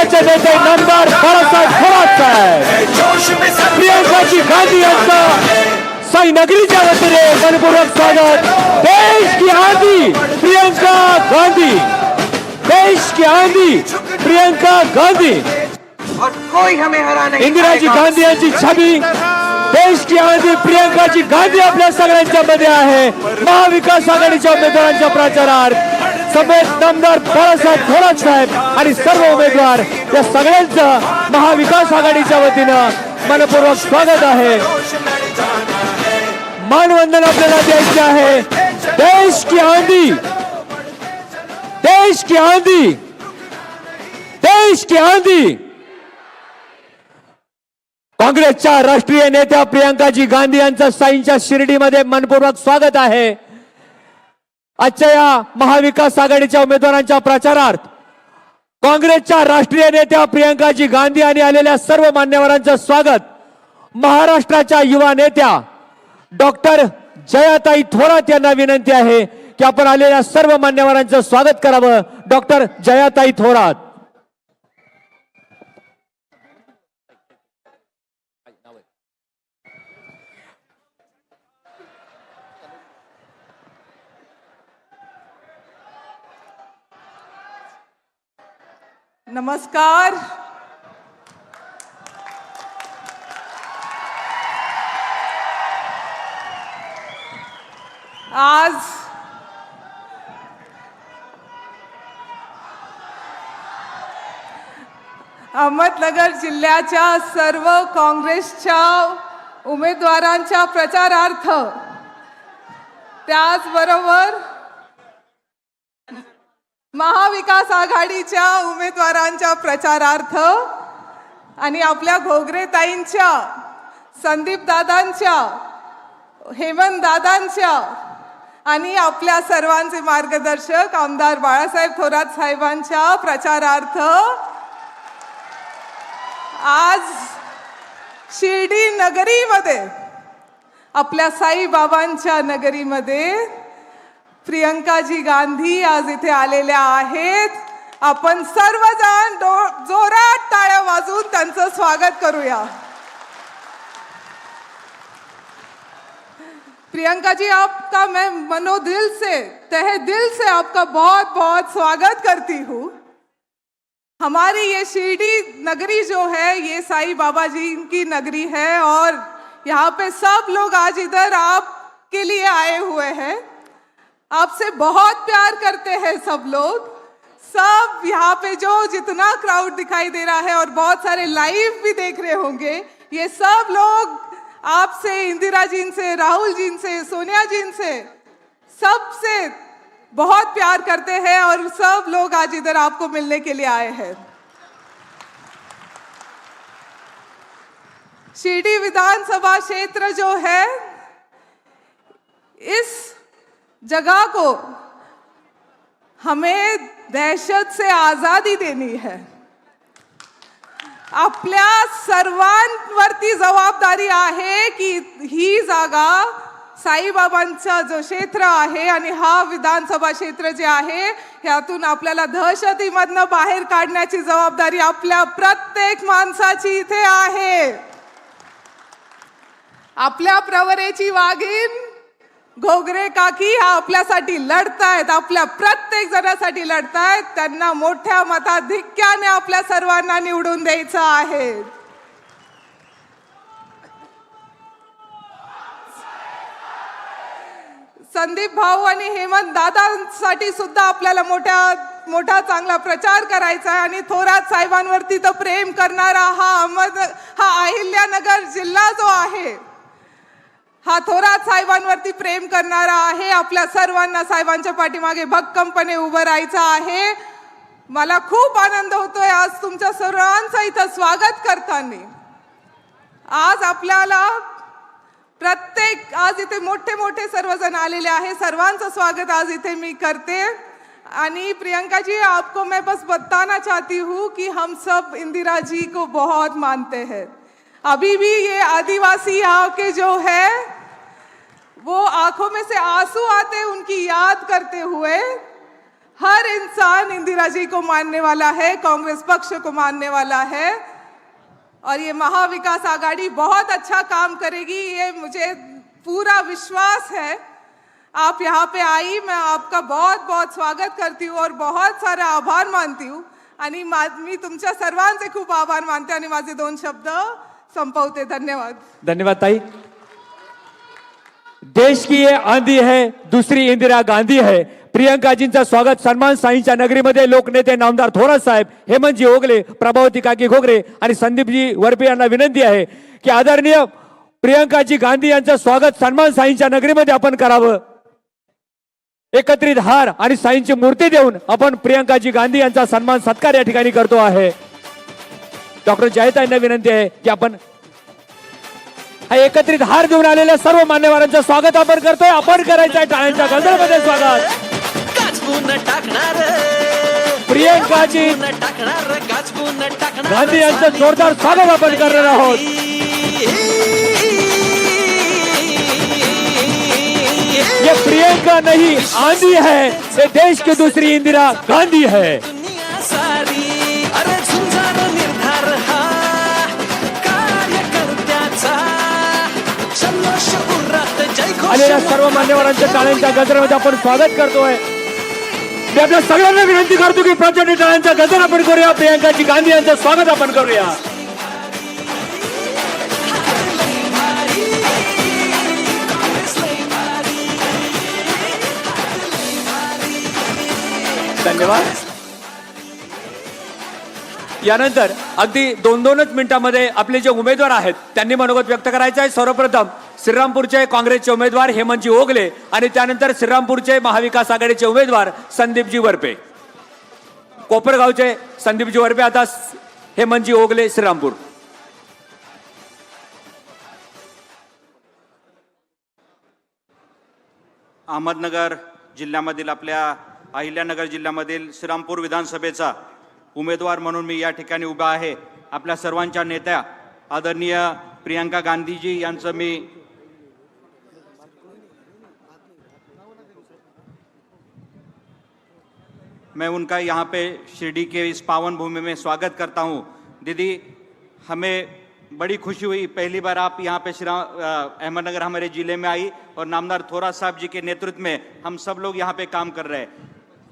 पक्षाचे नेते नामदार बाळासाहेब थोरात साहेब, प्रियंकाजी गांधी यांचं साई नगरीच्या वतीने मनपूर्वक स्वागत। देश की आंधी प्रियंका गांधी, देश की आंधी प्रियंका गांधी, और कोई हमें हरा नहीं। इंदिरा जी गांधी यांची छबी, देश की आंधी प्रियंका जी गांधी आपल्या सगळ्यांच्या मध्ये आहे। महाविकास आघाडीच्या उमेदवारांच्या प्रचारार्थ समेत नामदार बाळासाहेब थोरात साहेब आणि सर्व उमेदवार या सगळ्यांचं महाविकास आघाडीच्या वतीनं मनपूर्वक स्वागत आहे। मानवंदन आपल्याला द्यायचे आहे। देश की आंधी, देश की आंधी, देश की आंधी। काँग्रेसच्या राष्ट्रीय नेत्या प्रियंकाजी गांधी यांचं साईंच्या शिर्डीमध्ये मनपूर्वक स्वागत आहे। आजच्या या महाविकास आघाडीच्या उमेदवारांच्या प्रचारार्थ काँग्रेसच्या राष्ट्रीय नेत्या प्रियंकाजी गांधी यांनी आलेल्या सर्व मान्यवरांचं स्वागत। महाराष्ट्राच्या युवा नेत्या डॉक्टर जयाताई थोरात यांना विनंती आहे की आपण आलेल्या सर्व मान्यवरांचं स्वागत करावं। डॉक्टर जयाताई थोरात। नमस्कार। आज अहमदनगर जिल्ह्याच्या सर्व काँग्रेसच्या उमेदवारांच्या प्रचारार्थ, त्याचबरोबर महाविकास आघाडीच्या उमेदवारांच्या प्रचारार्थ आणि आपल्या घोगरेताईंच्या, संदीप दादांच्या, हेमंत दादांच्या आणि आपल्या सर्वांचे मार्गदर्शक आमदार बाळासाहेब थोरात साहेबांच्या प्रचारार्थ आज शिर्डी नगरीमध्ये, आपल्या साईबाबांच्या नगरीमध्ये प्रियंकाजी गांधी आज इथे आलेल्या आहेत। आपण सर्वजण जोरात टाळ्या वाजवून त्यांचं स्वागत करूया। प्रियंका जी, आपका मैं मनोदिल से, तहे दिल से आपका बहुत बहुत स्वागत करती हूँ। हमारी ये शिरडी नगरी जो है ये साईं बाबा जी की नगरी है और यहाँ पे सब लोग आज इधर आपके लिए आए हुए हैं। आपसे बहुत प्यार करते हैं सब लोग। सब यहाँ पे जो जितना क्राउड दिखाई दे रहा है और बहुत सारे लाइव भी देख रहे होंगे, ये सब लोग आपसे, इंदिरा जी से, राहुल जी से, सोनिया जी से, सबसे बहुत प्यार करते हैं और सब लोग आज इधर आपको मिलने के लिए आए हैं। शिरडी विधानसभा क्षेत्र जो है, इस जगह को हमें दहशत से आजादी देनी है। आपल्या सर्वांवरती जबाबदारी आहे की ही जागा साईबाबांचा जो क्षेत्र आहे आणि हा विधानसभा क्षेत्र जे आहे यातून आपल्याला दहशतीमधनं बाहेर काढण्याची जबाबदारी आपल्या प्रत्येक माणसाची इथे आहे। आपल्या प्रवरेची वाघीण घोगरे काकी हा आपल्यासाठी लढतायत, आपल्या प्रत्येक जणासाठी लढतायत। त्यांना मोठ्या मताधिक्याने आपल्या सर्वांना निवडून द्यायचं आहे। संदीप भाऊ आणि हेमंत दादांसाठी सुद्धा आपल्याला मोठा चांगला प्रचार करायचा आहे आणि थोरात साहेबांवरती तर प्रेम करणारा हा अहिल्यानगर जिल्हा जो आहे, हा थोरात साहेबांवरती प्रेम करणारा आहे। आपल्या सर्वांना साहेबांच्या पाठीमागे भक्कमपणे उभं राहायचं आहे। मला खूप आनंद होतोय आज तुमच्या सर्वांचं इथं स्वागत करताना। आज आपल्याला आज इथे मोठे सर्वजण आलेले आहे, सर्वांचं स्वागत आज इथे मी करते। आणि प्रियंका जी, आपको मैं बस बताना चाहती हूँ कि हम सब इंदिरा जी को बहुत मानते हैं। अभी भी ये आदिवासी यहाँ के जो है वो आंखों में से आंसू आते उनकी याद करते हुए। हर इंसान इंदिरा जी को मानने वाला है, कांग्रेस पक्ष को मानने वाला है और ये महाविकास आघाड़ी बहुत अच्छा काम करेगी, ये मुझे पूरा विश्वास है। आप यहाँ पे आई, मैं आपका बहुत बहुत स्वागत करती हूँ और बहुत सारा आभार मानती हूँ आणि मी तुमच्या सर्वांचे खूप आभार मानते आणि माझे 2 शब्द संपवते. धन्यवाद. धन्यवाद ताई. देश की ये आंधी है, दूसरी इंदिरा गांधी है. प्रियंकाजींचं स्वागत सन्मान साईंच्या नगरीमध्ये लोकनेते नामदार थोरात साहेब, हेमंतजी ओगले, प्रभावती काकी घोगरे आणि संदीपजी वरपे यांना विनंती आहे की आदरणीय प्रियंकाजी गांधी यांचं स्वागत सन्मान साईंच्या नगरीमध्ये आपण करावं. एकत्रित हार आणि साईंची मूर्ती देऊन आपण प्रियंकाजी गांधी यांचा सन्मान सत्कार या ठिकाणी करतो आहे. डॉक्टर जयताईंना विनंती आहे की आपण हा एकत्रित हार देऊन आलेल्या सर्व मान्यवरांचं स्वागत आपण करतोय. आपण करायचं आहे टाळ्यांच्या गजरामध्ये स्वागत. प्रियंकाजी गांधी यांचं जोरदार स्वागत आपण करणार आहोत. ये प्रियंका नहीं आंधी है, ये देश की दूसरी इंदिरा गांधी है. आलेल्या सर्व मान्यवरांच्या टाळ्यांच्या गजरामध्ये आपण स्वागत करतोय. मी आपल्या सगळ्यांना विनंती करतो की प्रचंड टाळ्यांचा गजर आपण करूया. प्रियंकाजी गांधी यांचं स्वागत आपण करूया. धन्यवाद. यानंतर अगदी 2-2च मिनिटांमध्ये आपले जे उमेदवार आहेत त्यांनी मनोगत व्यक्त करायचं आहे. सर्वप्रथम श्रीरामपूरचे काँग्रेसचे उमेदवार हेमंतजी ओगले आणि त्यानंतर श्रीरामपूरचे महाविकास आघाडीचे उमेदवार संदीपजी वरपे. कोपरगावचे संदीपजी वरपे, आता हेमंतजी ओगले श्रीरामपूर. अहमदनगर जिल्ह्यामधील आपल्या अहिल्यानगर जिल्ह्यामधील श्रीरामपूर विधानसभेचा उमेदवार म्हणून मी या ठिकाणी उभा आहे. आपल्या सर्वांच्या नेत्या आदरणीय प्रियंका गांधीजी यांचं मैं उनका यहाँ पे शिरडी के इस पावन भूमि में स्वागत करता हूँ. दीदी, हमें बड़ी खुशी हुई, पहली बार आप यहाँ पे अहमदनगर हमारे ज़िले में आई और नामदार थोरात साहब जी के नेतृत्व में हम सब लोग यहाँ पे काम कर रहे हैं.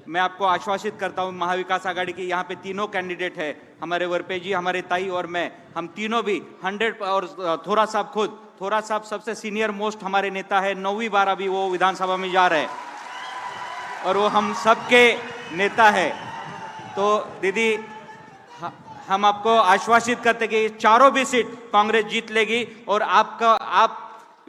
मैं आपको आश्वासित करता हूँ, महाविकास आघाड़ी की यहाँ पे तीनों कैंडिडेट है, हमारे वरपे जी, हमारे ताई और मैं, हम तीनों भी 100 और थोरात साहब खुद, थोरात साहब सबसे सीनियर मोस्ट हमारे नेता है, 9वीं बार अभी वो विधानसभा में जा रहे हैं और वो हम सबके नेता है. तो दीदी, हम आपको आश्वासित करते कि चारों भी सीट कांग्रेस जीत लेगी और आप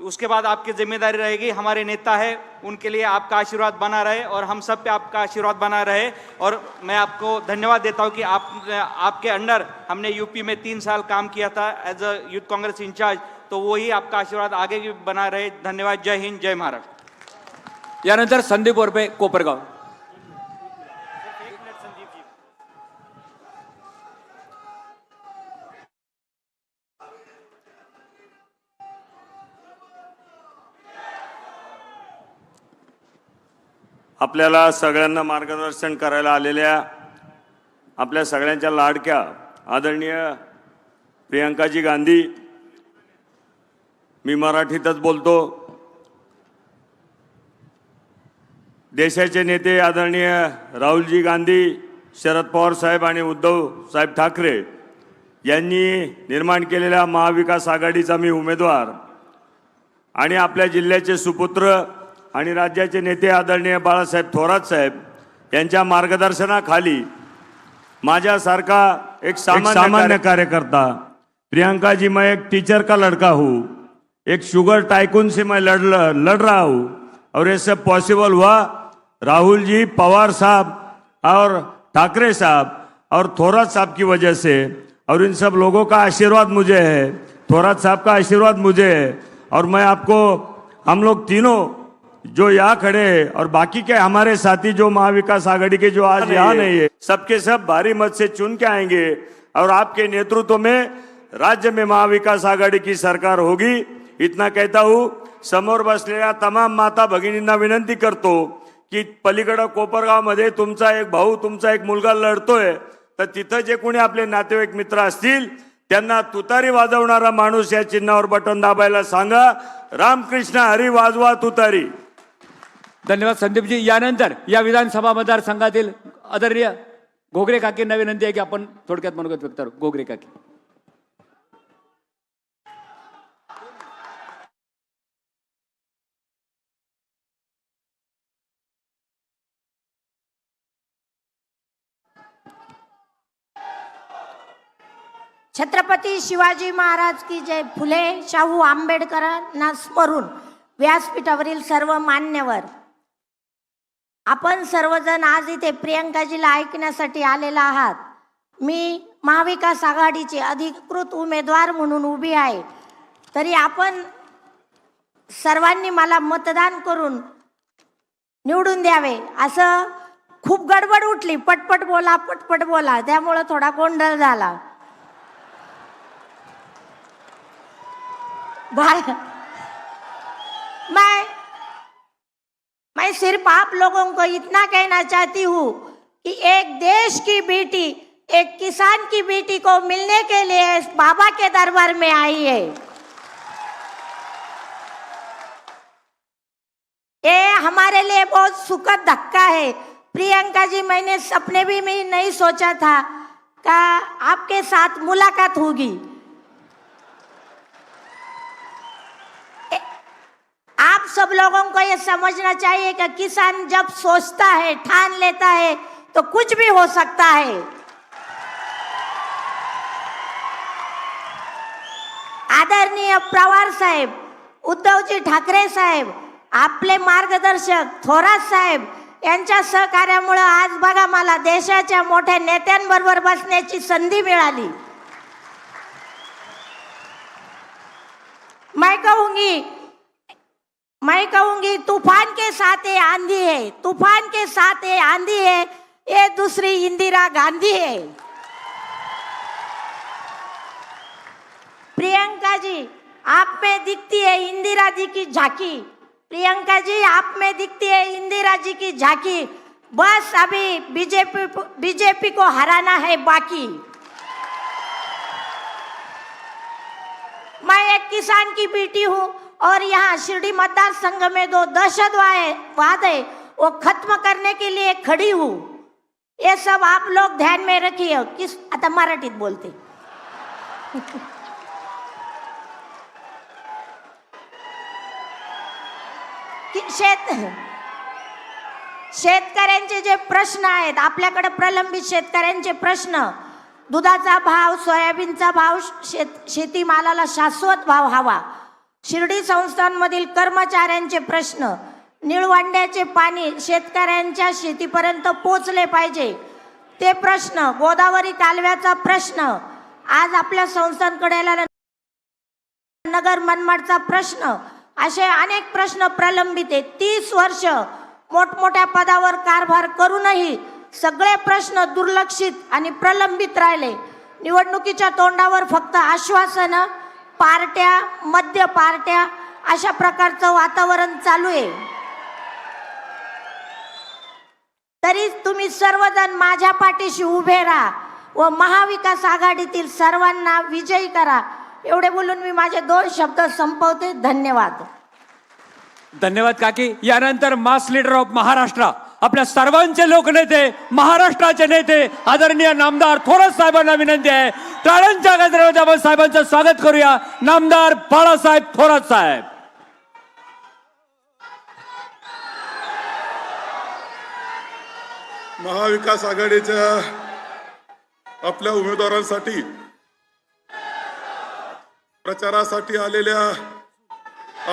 उसके बाद आपकी जिम्मेदारी रहेगी, हमारे नेता है उनके लिए आपका आशीर्वाद बना रहे और हम सब पे आपका आशीर्वाद बना रहे. और मैं आपको धन्यवाद देता हूं कि आपके अंडर हमने यूपी में 3 साल काम किया था as a youth Congress in charge, तो वही आपका आशीर्वाद आगे भी बना रहे. धन्यवाद. जय हिंद, जय महाराष्ट्र. यानंतर संदीप वरपे, कोपरगाव. आपल्याला सगळ्यांना मार्गदर्शन करायला आलेल्या आपल्या सगळ्यांच्या लाडक्या आदरणीय प्रियंकाजी गांधी, मी मराठीतच बोलतो. देशाचे नेते आदरणीय राहुलजी गांधी, शरद पवार साहेब आणि उद्धव साहेब ठाकरे यांनी निर्माण केलेल्या महाविकास आघाडीचा मी उमेदवार आणि आपल्या जिल्ह्याचे सुपुत्र आणि राज्याचे नेते आदरणीय बाळासाहेब थोरात साहेब यांच्या मार्गदर्शनाखाली माझ्यासारखा एक सामान्य कार्यकर्ता, प्रियंका जी, मैं एक टीचर का लड़का हूँ, एक शुगर टाइकून से मैं लड़ रहा हूँ और ये सब पॉसिबल हुआ राहुल जी, पवार साहब और ठाकरे साहब और थोरात साहब की वजह से. और इन सब लोगों का आशीर्वाद मुझे है, थोरात साहब का आशीर्वाद मुझे है. और मैं आपको, हम लोग तीनों जो यहाँ खड़े हैं और बाकी के हमारे साथी जो महाविकास आघाड़ी के जो आज यहाँ नहीं है, सबके सब भारी मत से चुन के आएंगे और आपके नेतृत्व में राज्य में महाविकास आघाड़ी की सरकार होगी. इतना कहता हूँ. समोर बसलेल्या तमाम माता भगिनींना विनंती करतो की पलीकडं कोपरगावमध्ये तुमचा एक भाऊ तुमचा एक मुलगा लढतोय, तर तिथं जे कोणी आपले नातेवाईक मित्र असतील त्यांना तुतारी वाजवणारा माणूस या चिन्हावर बटन दाबायला सांगा. रामकृष्ण हरी वाजवा तुतारी. धन्यवाद संदीपजी. यानंतर या विधानसभा मतदारसंघातील आदरणीय घोगरे काकींना विनंती आहे की आपण थोडक्यात मनोगत व्यक्त करू. घोगरे काकी. छत्रपती शिवाजी महाराज की जय. फुले शाहू आंबेडकरांना स्मरून व्यासपीठावरील सर्व मान्यवर, आपण सर्वजण आज इथे प्रियंकाजीला ऐकण्यासाठी आलेला आहात. मी महाविकास आघाडीचे अधिकृत उमेदवार म्हणून उभी आहे. तरी आपण सर्वांनी मला मतदान करून निवडून द्यावे. असं खूप गडबड उठली, पटपट बोला, त्यामुळे थोडा गोंधळ झाला. मैं सिर्फ आप लोगों को इतना कहना चाहती हूँ कि एक देश की बेटी, एक किसान की बेटी को मिलने के लिए बाबा के दरबार में आई है. ये हमारे लिए बहुत सुखद धक्का है. प्रियंका जी, मैंने सपने भी में नहीं सोचा था कि आपके साथ मुलाकात होगी. आप सब लोगों को ये समझना चाहिए कि किसान जब सोचता है, ठान लेता है, तो कुछ भी हो सकता है. आदरणीय पवार साहेब, उद्धवजी ठाकरे साहेब, आपले मार्गदर्शक थोरात साहेब यांच्या सहकार्यामुळे आज बघा मला देशाच्या मोठ्या नेत्यांबरोबर बसण्याची संधी मिळाली. मैं कहूंगी तूफान के साथ ये आंधी है, तूफान के साथ ये आंधी है, ये दूसरी इंदिरा गांधी है. प्रियंका जी, आप में दिखती है इंदिरा जी की झांकी. प्रियंका जी, आप में दिखती है इंदिरा जी की झांकी. बस अभी बीजेपी को हराना है बाकी. मैं एक किसान की बेटी हूँ और यहाँ शिरडी मतदार संघ में 2 दहशतवाद है, वो खत्म करने के लिए खड़ी हूँ. ये सब आप लोग ध्यान में रखिए. आता मराठीत बोलते. शेतकऱ्यांचे जे प्रश्न आहेत, आपल्याकडे प्रलंबित शेतकऱ्यांचे प्रश्न, दुधाचा भाव, सोयाबीनचा भाव, शेतीमालाला शाश्वत भाव हवा, शिर्डी संस्थांमधील कर्मचाऱ्यांचे प्रश्न, निळवंड्याचे पाणी शेतकऱ्यांच्या शेतीपर्यंत पोचले पाहिजे ते प्रश्न, गोदावरी कालव्याचा प्रश्न, आज आपल्या संस्थांकडे आलेला नगर मनमाडचा प्रश्न, असे अनेक प्रश्न प्रलंबित आहेत. 30 वर्ष मोठमोठ्या पदावर कारभार करूनही सगळे प्रश्न दुर्लक्षित आणि प्रलंबित राहिले. निवडणुकीच्या तोंडावर फक्त आश्वासनं, पार्ट्या, मध्य पार्ट्या, अशा प्रकारचं वातावरण चालू आहे. तरी तुम्ही सर्वजण माझ्या पाठीशी उभे राहा व महाविकास आघाडीतील सर्वांना विजयी करा. एवढे बोलून मी माझे 2 शब्द संपवते. धन्यवाद. धन्यवाद काकी. यानंतर मास लीडर ऑफ महाराष्ट्र, आपल्या सर्वांचे लोकनेते, महाराष्ट्राचे नेते आदरणीय नामदार थोरात साहेबांना विनंती आहे, टाळ्यांच्या गजरामध्ये आपण साहेबांचं स्वागत करूया. नामदार बाळासाहेब थोरात साहेब. महाविकास आघाडीच्या आपल्या उमेदवारांसाठी प्रचारासाठी आलेल्या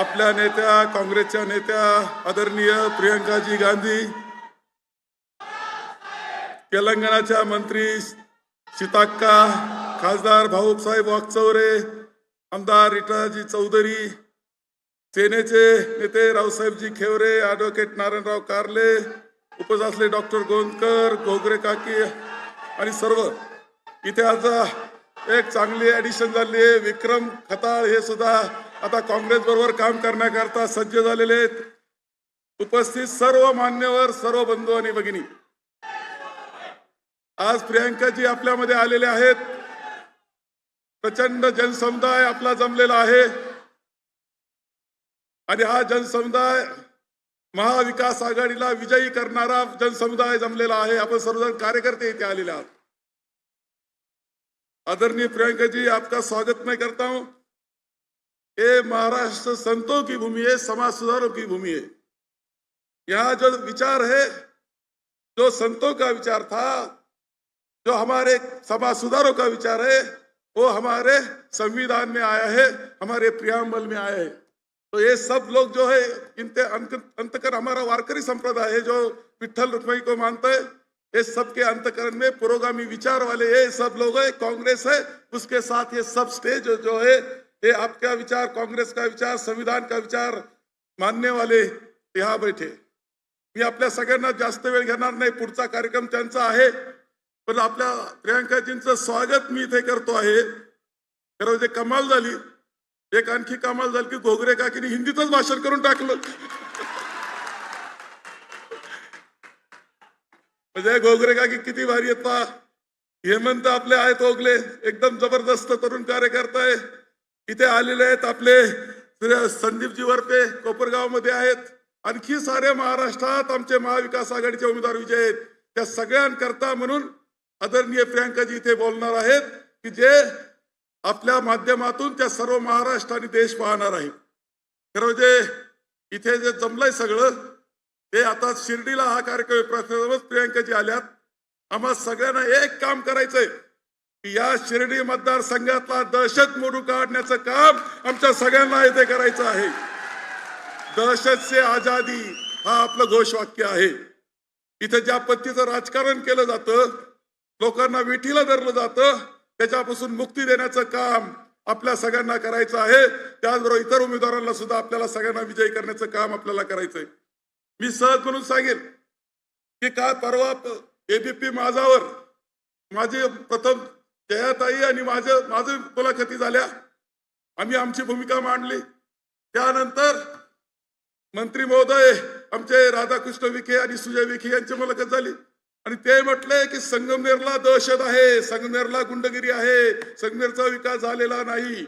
आपल्या नेत्या, काँग्रेसच्या नेत्या आदरणीय प्रियंकाजी गांधी, तेलंगणाच्या मंत्री सीताक्का, खासदार भाऊसाहेब वागचौरे, आमदार रिटाजी चौधरी, सेनेचे नेते रावसाहेबजी खेवरे, ॲडव्होकेट नारायणराव कारले, उपस्थित असले डॉक्टर गोंदकर, घोगरे काकी आणि सर्व. इथे आता एक चांगली ॲडिशन झाली आहे. विक्रम खताळ हे सुद्धा आता काँग्रेस बरोबर काम करण्याकरता सज्ज झालेले आहेत. उपस्थित सर्व मान्यवर, सर्व बंधू आणि भगिनी, आज प्रियांकाजी आपल्यामध्ये आलेले आहेत. प्रचंड जनसमुदाय आपला जमलेला आहे आणि हा जनसमुदाय महाविकास आघाडीला विजयी करणारा जनसमुदाय जमलेला आहे. आपण सर्वजण कार्यकर्ते इथे आलेले आहात. आदरणीय प्रियंका जी, आपका स्वागत मैं करता हूं. ये महाराष्ट्र संतों की भूमि है, समाज सुधारों की भूमि है. यहाँ जो विचार है, जो संतों का विचार था, जो हमारे समाज सुधारों का विचार है, वो हमारे संविधान में आया है, हमारे प्रियम्बल में आया है. तो ये सब लोग जो है, इनके अंतकरण हमारा वारकरी संप्रदाय है जो विठ्ठल रुक्मिणी को मानता है. ये सबके अंतकरण में पुरोगामी विचार वाले ये सब लोग है. कांग्रेस है, उसके साथ ये सब स्टेज जो है, ये आपका विचार, कांग्रेस का विचार, संविधान का विचार मानने वाले यहाँ बैठे. मी आपल्या सगळ्यांना जास्त वेळ घेणार नाही. पुढचा कार्यक्रम त्यांचा आहे, पण आपल्या प्रियांकाजींचं स्वागत मी इथे करतो आहे. खरं जे कमाल झाली, एक आणखी कमाल झाली की घोगरे काकीने हिंदीतच भाषण करून टाकलं. म्हणजे घोगरे काकी किती भारी येतात. हेमंत आपले आहेत ओगले, एकदम जबरदस्त तरुण कार्यकर्ता आहे. इथे आलेले आहेत आपले संदीपजी वरपे, कोपरगाव मध्ये आहेत. आणखी सारे महाराष्ट्रात आमचे महाविकास आघाडीचे उमेदवार विजय आहेत. त्या सगळ्यांकरता म्हणून आदरणीय प्रियांकाजी इथे बोलणार आहेत की जे आपल्या माध्यमातून त्या सर्व महाराष्ट्र आणि देश पाहणार आहे. खरं जे इथे जे जमलंय सगळं ते आता शिर्डीला हा कार्यक्रम प्रथमच प्रियांकाजी आल्यात. आम्हा सगळ्यांना एक काम करायचंय की या शिर्डी मतदारसंघातला दहशत मोडून काढण्याचं काम आमच्या सगळ्यांना इथे करायचं आहे. दहशत से आजादी हा आपलं घोषवाक्य आहे. इथे ज्या पद्धतीचं राजकारण केलं जातं, लोकांना विठीला धरलं जातं, त्याच्यापासून मुक्ती देण्याचं काम आपल्या सगळ्यांना करायचं आहे. त्याचबरोबर इतर उमेदवारांना सुद्धा आपल्याला सगळ्यांना विजयी करण्याचं काम आपल्याला करायचंय. मी सहज म्हणून सांगेल की काल परवा एबीपी माझावर माझी प्रथम जयाताई आणि माझं मुलाखती झाल्या. आम्ही आमची भूमिका मांडली. त्यानंतर मंत्री महोदय आमचे राधाकृष्ण विखे आणि सुजय विखे यांची मुलाखत झाली आणि ते म्हटले की संगमनेरला दहशत आहे, संगमनेरला गुंडगिरी आहे, संगमनेरचा विकास झालेला नाही.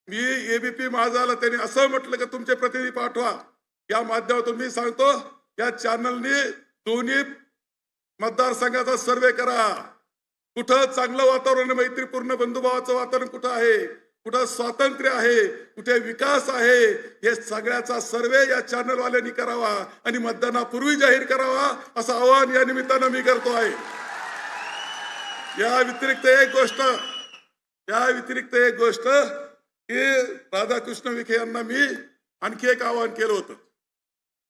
मी एबीपी माझाला त्यांनी असं म्हटलं की तुमचे प्रतिनिधी पाठवा. या माध्यमातून मी सांगतो, या चॅनलनी दोन्ही मतदारसंघाचा सर्वे करा. कुठं चांगलं वातावरण, मैत्रीपूर्ण बंधुभावाचं वातावरण कुठं आहे, कुठं स्वातंत्र्य आहे, कुठे विकास आहे, हे सगळ्याचा सर्वे या चॅनलवाल्यांनी करावा आणि मतदानापूर्वी जाहीर करावा असं आवाहन या निमित्तानं मी करतो आहे. या व्यतिरिक्त एक गोष्ट की राधाकृष्ण विखे यांना मी आणखी एक आवाहन केलं होतं.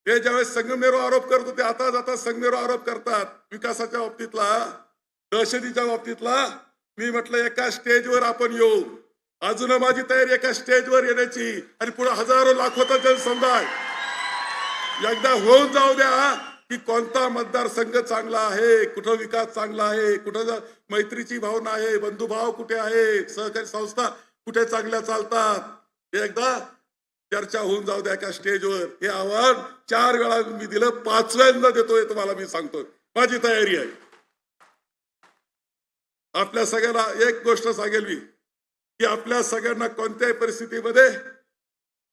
ते ज्यावेळेस संगमनेरवर आरोप करत होते, आता संगमनेरवर आरोप करतात विकासाच्या बाबतीतला, दहशतीच्या बाबतीतला. मी म्हटलं एका स्टेजवर आपण येऊ. अजून माझी तयारी एका स्टेजवर येण्याची आणि पुढे हजारो लाखोचा जनसमुदाय एकदा होऊन जाऊ द्या की कोणता मतदारसंघ चांगला आहे, कुठं विकास चांगला आहे, कुठं मैत्रीची भावना आहे, बंधुभाव कुठे आहे, सहकारी संस्था कुठे चांगल्या चालतात, हे एकदा चर्चा होऊन जाऊ द्या एका स्टेजवर. हे आव्हान 4 वेळा मी दिलं, 5व्यांदा देतोय तुम्हाला. मी सांगतोय माझी तयारी आहे. आपल्या सगळ्यांना एक गोष्ट सांगेल मी की आपल्या सगळ्यांना कोणत्याही परिस्थितीमध्ये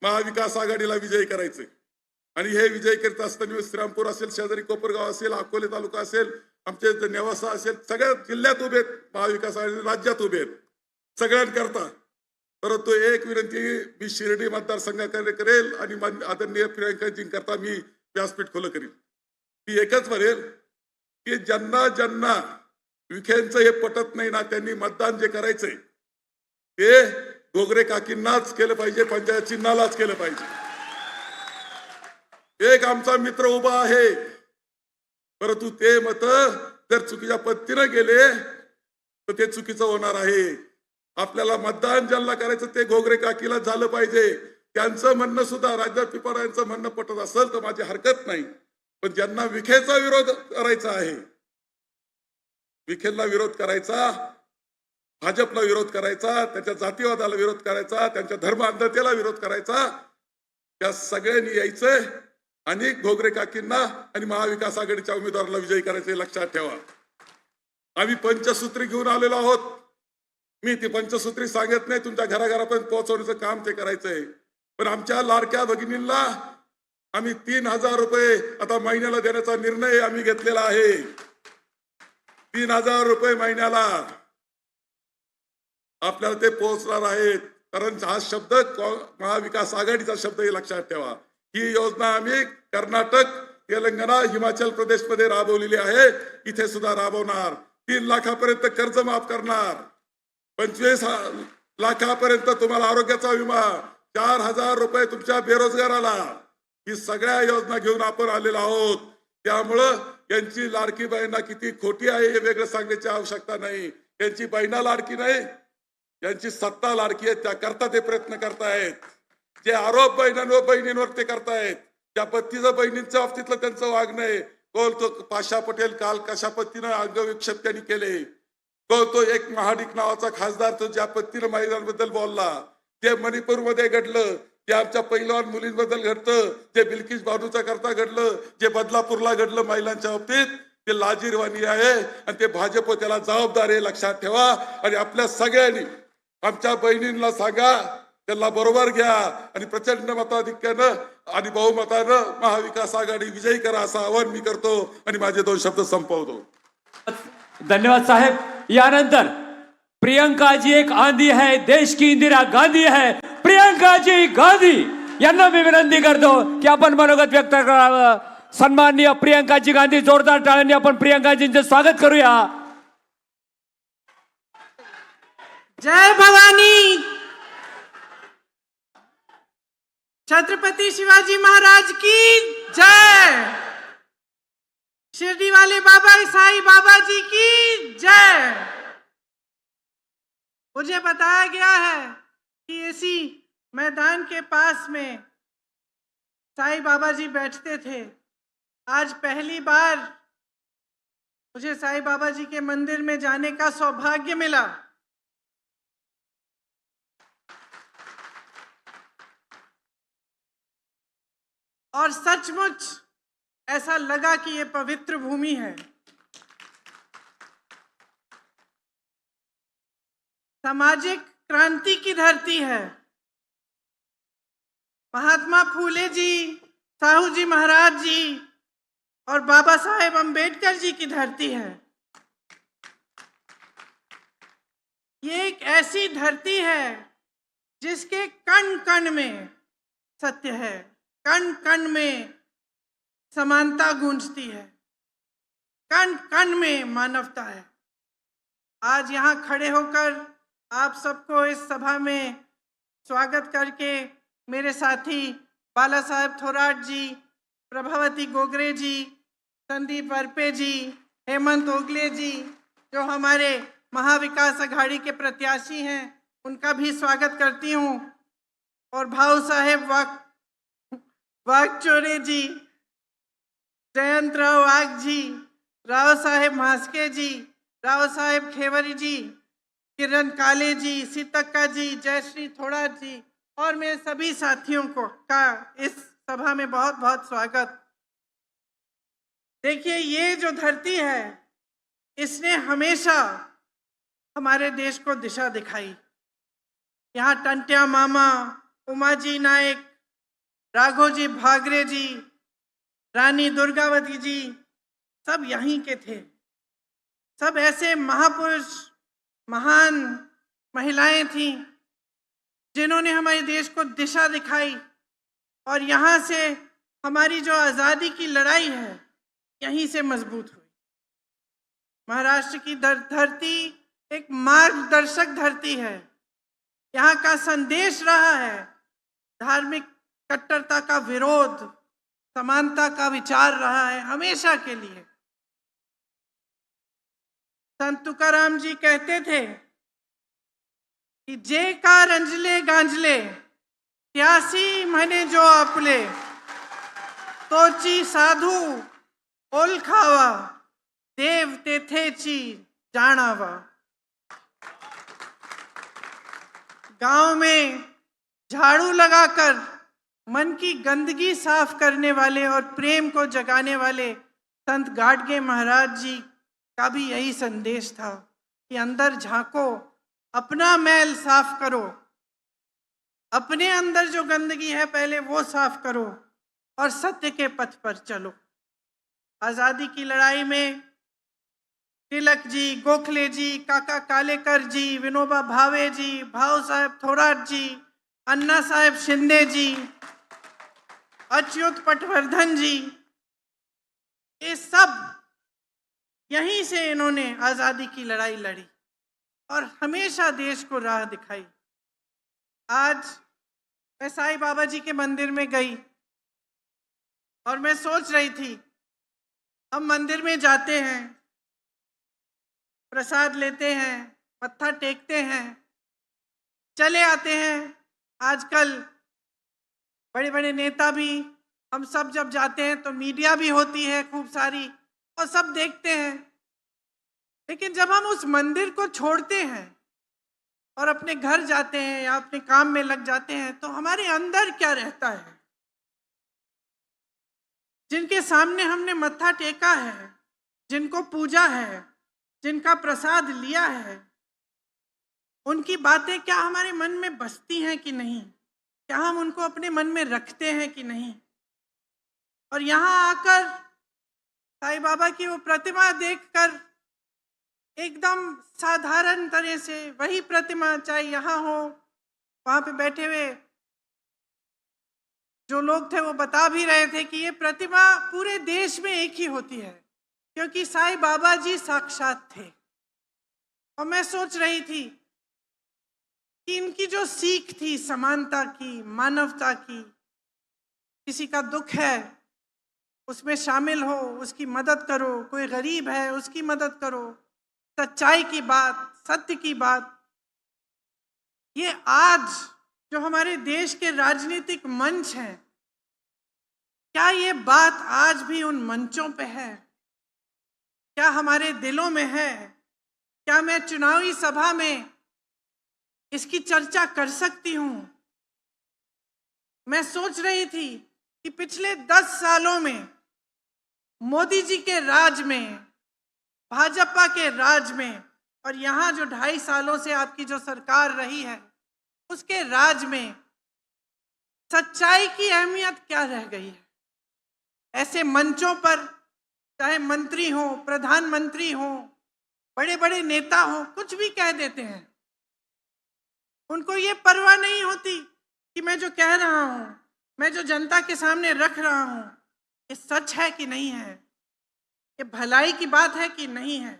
महाविकास आघाडीला विजयी करायचे आणि हे विजय करीत असताना श्रीरामपूर असेल, शेजारी कोपरगाव असेल, अकोले तालुका असेल, आमचे नेवासा असेल, सगळ्या जिल्ह्यात उभे आहेत महाविकास आघाडी, राज्यात उभे आहेत सगळ्यांकरता. परंतु एक विनंती मी शिर्डी मतदारसंघाकडे करेल आणि आदरणीय प्रियांकाजींकरता मी व्यासपीठ खुलं करेल. ती एकच म्हणेल की ज्यांना विखेंचं हे पटत नाही ना, त्यांनी मतदान जे करायचंय ते घोगरे काकींनाच केलं पाहिजे, पंचायत चिन्हालाच केलं पाहिजे. एक आमचा मित्र उभा आहे, परंतु ते मत जर चुकीच्या पद्धतीनं गेले तर ते चुकीचं होणार आहे. आपल्याला मतदान ज्यांना करायचं ते घोगरे काकीला झालं पाहिजे. त्यांचं म्हणणं सुद्धा राज्यात पिपाडा यांचं म्हणणं पटत असेल तर माझी हरकत नाही. पण ज्यांना विखेचा विरोध करायचा आहे, विखेला विरोध करायचा, भाजपला विरोध करायचा, त्याच्या जातीवादाला विरोध करायचा, त्यांच्या धर्म अंधतेला विरोध करायचा, त्या सगळ्यांनी यायचंय आणि घोगरे काकींना आणि महाविकास आघाडीच्या उमेदवाराला विजयी करायचे लक्षात ठेवा. आम्ही पंचसूत्री घेऊन आलेलो आहोत. मी ती पंचसूत्री सांगत नाही, तुमच्या घराघरापर्यंत पोहोचवण्याचं काम ते करायचंय. पण आमच्या लाडक्या भगिनींना आम्ही 3,000 रुपये आता महिन्याला देण्याचा निर्णय आम्ही घेतलेला आहे. 3,000 रुपये महिन्याला आपल्याला ते पोहोचणार आहेत. कारण हा शब्द महाविकास आघाडीचा शब्द हे लक्षात ठेवा. ही योजना आम्ही कर्नाटक, तेलंगणा, हिमाचल प्रदेश मध्ये राबवलेली आहे. इथे सुद्धा राबवणार. 3 लाखापर्यंत कर्ज माफ करणार. 25 लाखापर्यंत तुम्हाला आरोग्याचा विमा, 4,000 रुपये तुमच्या बेरोजगाराला. ही सगळ्या योजना घेऊन आपण आलेलो आहोत. त्यामुळं यांची लाडकी बहिणा किती खोटी आहे हे वेगळं सांगण्याची आवश्यकता नाही. यांची बहिणा लाडकी नाही, यांची सत्ता लाडकी आहे. त्याकरता ते प्रयत्न करतायत. जे आरोप बहिणींवर ते करतायत, त्या पत्नीचं बहिणींच्या बाबतीतलं त्यांचं वागणं आहे. तो पाशा पटेल काल कशा पत्तीनं अंगविक्षेप त्यांनी केले. तो एक महाडिक नावाचा खासदार तो ज्या पत्तीनं महिलांबद्दल बोलला, ते मणिपूरमध्ये घडलं, ते आमच्या पहिलवान मुलींबद्दल घडतं, जे बिल्किस बानूचा करता घडलं, जे बदलापूरला घडलं महिलांच्या बाबतीत, ते लाजीरवाणी आहे. आणि ते भाजप त्याला जबाबदार आहे, लक्षात ठेवा. आणि आपल्या सगळ्यांनी आमच्या बहिणींना सांगा, त्यांना बरोबर घ्या आणि प्रचंड मताधिक्यानं आणि बहुमतानं महाविकास आघाडी विजयी करा असं आवाहन मी करतो आणि माझे 2 शब्द संपवतो. धन्यवाद साहेब. यानंतर प्रियंका जी एक आंधी है, देश की इंदिरा गांधी है, प्रियंका जी गांधी यांना मी विनंती करतो की आपण मनोगत व्यक्त करावं. सन्माननीय प्रियंकाजी गांधी, जोरदार टाळ्यांनी आपण प्रियंकाजींचे स्वागत करूया. जय भवानी. छत्रपति शिवाजी महाराज की जय. शिरडी वाले बाबा साईं बाबा जी की जय. मुझे बताया गया है कि इसी मैदान के पास में साईं बाबा जी बैठते थे. आज पहली बार मुझे साईं बाबा जी के मंदिर में जाने का सौभाग्य मिला. और सचमुच ऐसा लगा कि ये पवित्र भूमि है. सामाजिक क्रांति की धरती है. महात्मा फूले जी, साहू जी महाराज जी और बाबा साहेब अंबेडकर जी की धरती है. ये एक ऐसी धरती है जिसके कण कण में सत्य है, कण कण में समानता गूंजती है, कण कण में मानवता है. आज यहाँ खड़े होकर आप सबको इस सभा में स्वागत करके मेरे साथी बाला साहेब थोराट जी, प्रभावती गोगरे जी, संदीप वरपे जी, हेमंत ओगले जी, जो हमारे महाविकास अघाड़ी के प्रत्याशी हैं, उनका भी स्वागत करती हूँ. और भाऊ साहेब वागचोरे जी, जयंत राव वाघ जी, राव साहेब मास्के जी, राव साहेब खेवरी जी, किरण काले जी, सीतक्का जी, जयश्री थोराट जी और मेरे सभी साथियों का इस सभा में बहुत बहुत स्वागत. देखिए, ये जो धरती है इसने हमेशा हमारे देश को दिशा दिखाई. यहाँ टंट्या मामा, उमाजी नायक, राघोजी भागरे जी, रानी दुर्गावती जी सब यहीं के थे. सब ऐसे महापुरुष, महान महिलाएं थीं जिन्होंने हमारे देश को दिशा दिखाई. और यहाँ से हमारी जो आज़ादी की लड़ाई है यहीं से मजबूत हुई. महाराष्ट्र की धरती एक मार्गदर्शक धरती है. यहाँ का संदेश रहा है धार्मिक कट्टरता का विरोध, समानता का विचार रहा है हमेशा के लिए. संत तुकाराम जी कहते थे कि जे का रंजले गांजले त्यासी म्हणे जो आपले, तोची साधू ओळखावा, देव तेथेची जाणावा. गांव में झाड़ू लगाकर मन की गंदगी साफ करने वाले और प्रेम को जगाने वाले संत गाडगे महाराज जी का भी यही संदेश था कि अंदर झांको, अपना मैल साफ करो, अपने अंदर जो गंदगी है पहले वो साफ करो और सत्य के पथ पर चलो। आजादी की लड़ाई में तिलक जी, गोखले जी, काका कालेकर जी, विनोबा भावे जी, भाऊ साहेब थोराट जी, अन्ना साहेब शिंदे जी, अच्युत पटवर्धन जी, ये सब यहीं से इन्होंने आजादी की लड़ाई लड़ी और हमेशा देश को राह दिखाई। आज मैं साईं बाबा जी के मंदिर में गई और मैं सोच रही थी, हम मंदिर में जाते हैं, प्रसाद लेते हैं, मत्था टेकते हैं, चले आते हैं। आजकल बड़े बड़े नेता भी, हम सब जब जाते हैं तो मीडिया भी होती है खूब सारी और सब देखते हैं, लेकिन जब हम उस मंदिर को छोड़ते हैं और अपने घर जाते हैं या अपने काम में लग जाते हैं तो हमारे अंदर क्या रहता है। जिनके सामने हमने मत्था टेका है, जिनको पूजा है, जिनका प्रसाद लिया है, उनकी बातें क्या हमारे मन में बसती हैं कि नहीं, क्या हम उनको अपने मन में रखते हैं कि नहीं। और यहाँ आकर साईं बाबा की वो प्रतिमा देखकर एकदम साधारण तरह से वही प्रतिमा, चाहे यहाँ हो, वहाँ पे बैठे हुए जो लोग थे वो बता भी रहे थे कि ये प्रतिमा पूरे देश में एक ही होती है क्योंकि साईं बाबा जी साक्षात थे। और मैं सोच रही थी कि इनकी जो सीख थी समानता की, मानवता की, किसी का दुख है उसमें शामिल हो, उसकी मदद करो, कोई गरीब है उसकी मदद करो, सच्चाई की बात, सत्य की बात, ये आज जो हमारे देश के राजनीतिक मंच हैं, क्या ये बात आज भी उन मंचों पे है? क्या हमारे दिलों में है? क्या मैं चुनावी सभा में इसकी चर्चा कर सकती हूं? मैं सोच रही थी कि पिछले 10 सालों में मोदी जी के राज में, भाजपा के राज में और यहाँ जो 2.5 सालों से आपकी जो सरकार रही है उसके राज में सच्चाई की अहमियत क्या रह गई है। ऐसे मंचों पर चाहे मंत्री हो, प्रधानमंत्री हो, बड़े बड़े नेता हो, कुछ भी कह देते हैं, उनको ये परवाह नहीं होती कि मैं जो कह रहा हूं, मैं जो जनता के सामने रख रहा हूं, ये सच है कि नहीं है, ये भलाई की बात है कि नहीं है,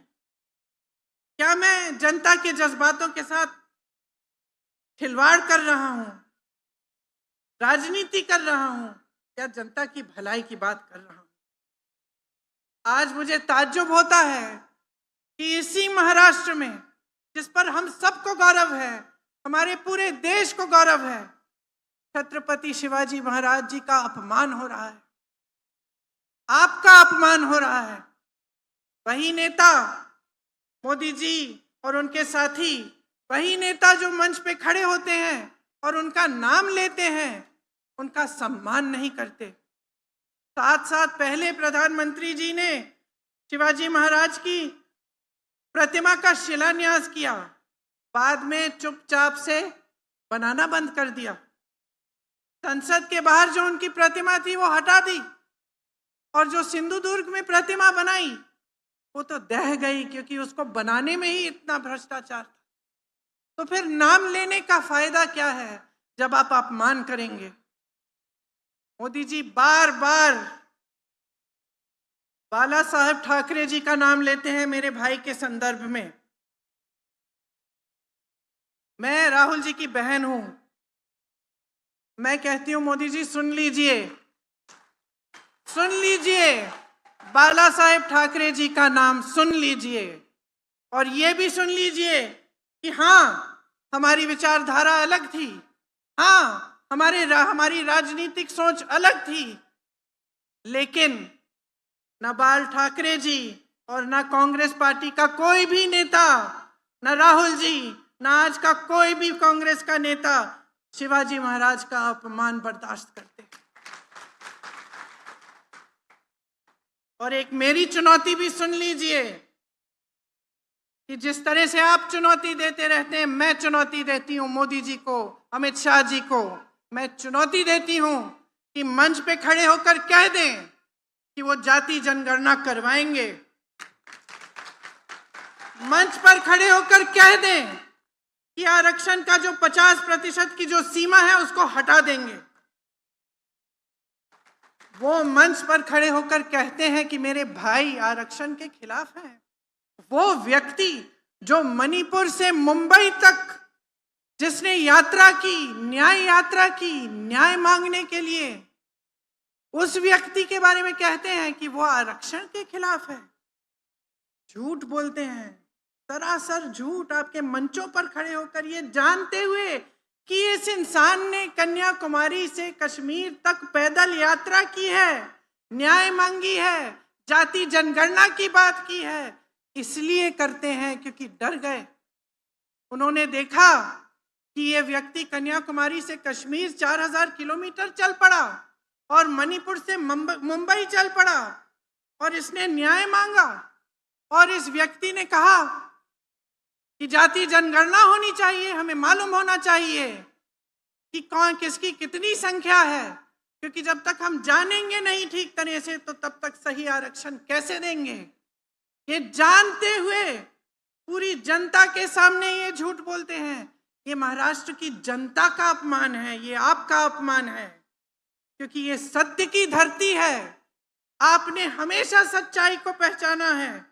क्या मैं जनता के जज्बातों के साथ खिलवाड़ कर रहा हूं, राजनीति कर रहा हूं, या जनता की भलाई की बात कर रहा हूं। आज मुझे ताज्जुब होता है कि इसी महाराष्ट्र में, जिस पर हम सबको गौरव है, हमारे पूरे देश को गौरव है, छत्रपति शिवाजी महाराज जी का अपमान हो रहा है, आपका अपमान हो रहा है। वही नेता मोदी जी और उनके साथी, वही नेता जो मंच पे खड़े होते हैं और उनका नाम लेते हैं, उनका सम्मान नहीं करते। साथ साथ पहले प्रधानमंत्री जी ने शिवाजी महाराज की प्रतिमा का शिलान्यास किया, बाद में चुपचाप से बनाना बंद कर दिया। संसद के बाहर जो उनकी प्रतिमा थी वो हटा दी और जो सिंधुदुर्ग में प्रतिमा बनाई वो तो दह गई क्योंकि उसको बनाने में ही इतना भ्रष्टाचार था। तो फिर नाम लेने का फायदा क्या है जब आप अपमान करेंगे। मोदी जी बार बार बाला साहेब ठाकरे जी का नाम लेते हैं मेरे भाई के संदर्भ में। मैं राहुल जी की बहन हूं, मैं कहती हूं मोदी जी सुन लीजिए, सुन लीजिए, बाला साहेब ठाकरे जी का नाम सुन लीजिए और ये भी सुन लीजिए कि हाँ, हमारी विचारधारा अलग थी, हाँ, हमारी राजनीतिक सोच अलग थी, लेकिन न बाल ठाकरे जी और न कांग्रेस पार्टी का कोई भी नेता, न राहुल जी, न आज का कोई भी कांग्रेस का नेता शिवाजी महाराज का अपमान बर्दाश्त करते। और एक मेरी चुनौती भी सुन लीजिए कि जिस तरह से आप चुनौती देते रहते हैं, मैं चुनौती देती हूं मोदी जी को, अमित शाह जी को। मैं चुनौती देती हूं कि मंच पे खड़े होकर कह दें कि वो जाति जनगणना करवाएंगे। मंच पर खड़े होकर कह दें कि आरक्षण का जो 50% की जो सीमा है उसको हटा देंगे। वो मंच पर खड़े होकर कहते हैं कि मेरे भाई आरक्षण के खिलाफ हैं। वो व्यक्ति जो मणिपुर से मुंबई तक जिसने यात्रा की, न्याय यात्रा की, न्याय मांगने के लिए, उस व्यक्ति के बारे में कहते हैं कि वो आरक्षण के खिलाफ है। झूठ बोलते हैं, सरासर झूठ, आपके मंचों पर खड़े होकर ये जानते हुए कि इस इंसान ने कन्याकुमारी से कश्मीर तक पैदल यात्रा की है, न्याय मांगी है, जाति जनगणना की बात की है। इसलिए करते हैं क्योंकि डर गए। उन्होंने देखा कि ये व्यक्ति कन्याकुमारी से कश्मीर 4000 किलोमीटर चल पड़ा और मणिपुर से मुंबई चल पड़ा और इसने न्याय मांगा। और इस व्यक्ति ने कहा कि जाति जनगणना होनी चाहिए, हमें मालूम होना चाहिए कि कौन किसकी कितनी संख्या है, क्योंकि जब तक हम जानेंगे नहीं ठीक तरह से तो तब तक सही आरक्षण कैसे देंगे। ये जानते हुए पूरी जनता के सामने ये झूठ बोलते हैं। ये महाराष्ट्र की जनता का अपमान है, ये आपका अपमान है, क्योंकि ये सत्य की धरती है। आपने हमेशा सच्चाई को पहचाना है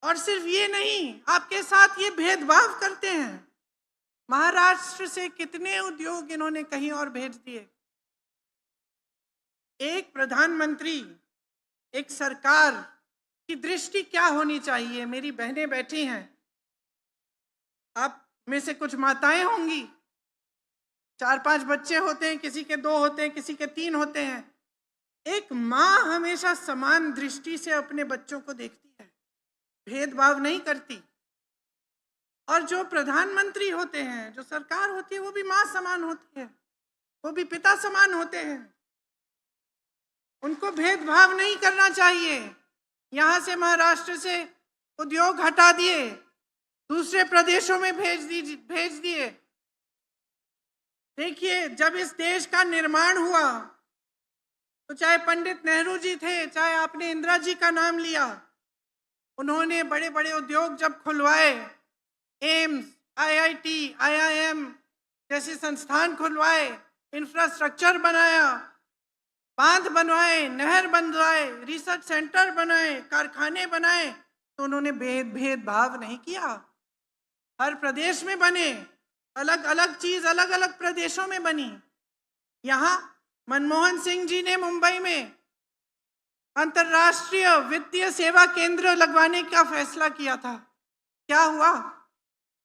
और सिर्फ ये नहीं, आपके साथ ये भेदभाव करते हैं। महाराष्ट्र से कितने उद्योग इन्होंने कहीं और भेज दिए। एक प्रधानमंत्री, एक सरकार की दृष्टि क्या होनी चाहिए। मेरी बहनें बैठी हैं, आप में से कुछ माताएं होंगी, 4-5 बच्चे होते हैं, किसी के 2 होते हैं, किसी के 3 होते हैं। एक माँ हमेशा समान दृष्टि से अपने बच्चों को देखती है, भेदभाव नहीं करती। और जो प्रधानमंत्री होते हैं, जो सरकार होती है, वो भी माँ समान होती है, वो भी पिता समान होते हैं। उनको भेदभाव नहीं करना चाहिए। यहाँ से महाराष्ट्र से उद्योग हटा दिए, दूसरे प्रदेशों में भेज दिए। देखिए, जब इस देश का निर्माण हुआ तो चाहे पंडित नेहरू जी थे, चाहे आपने इंदिरा जी का नाम लिया, उन्होंने बड़े बड़े उद्योग जब खुलवाए, एम्स, IIT, IIM जैसे संस्थान खुलवाए, इंफ्रास्ट्रक्चर बनाया, बांध बनवाए, नहर बनवाए, रिसर्च सेंटर बनाए, कारखाने बनाए, तो उन्होंने भेदभाव नहीं किया। हर प्रदेश में बने, अलग अलग चीज अलग अलग प्रदेशों में बनी। यहाँ मनमोहन सिंह जी ने मुंबई में अंतर्राष्ट्रीय वित्तीय सेवा केंद्र लगवाने का फैसला किया था। क्या हुआ?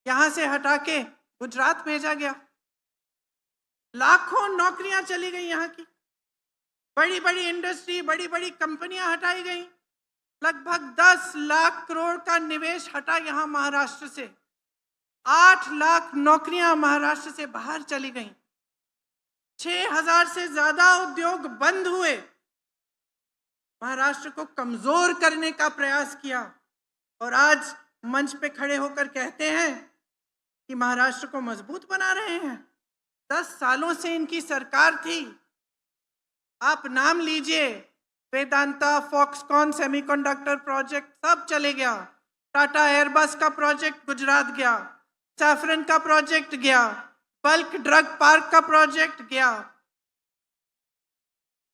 यहाँ से हटा के गुजरात भेजा गया। लाखों नौकरियां चली गई यहाँ की, बड़ी बड़ी इंडस्ट्री, बड़ी बड़ी कंपनियां हटाई गई। लगभग 10 लाख करोड़ का निवेश हटा यहाँ महाराष्ट्र से। 8 लाख नौकरियां महाराष्ट्र से बाहर चली गईं। 6000 से ज्यादा उद्योग बंद हुए। महाराष्ट्र को कमजोर करने का प्रयास किया और आज मंच पे खड़े होकर कहते हैं कि महाराष्ट्र को मजबूत बना रहे हैं। 10 सालों से इनकी सरकार थी। आप नाम लीजिए, वेदांता, फॉक्सकॉन सेमीकंडक्टर प्रोजेक्ट सब चले गया। टाटा एयरबस का प्रोजेक्ट गुजरात गया, सैफरन का प्रोजेक्ट गया, बल्क ड्रग पार्क का प्रोजेक्ट गया।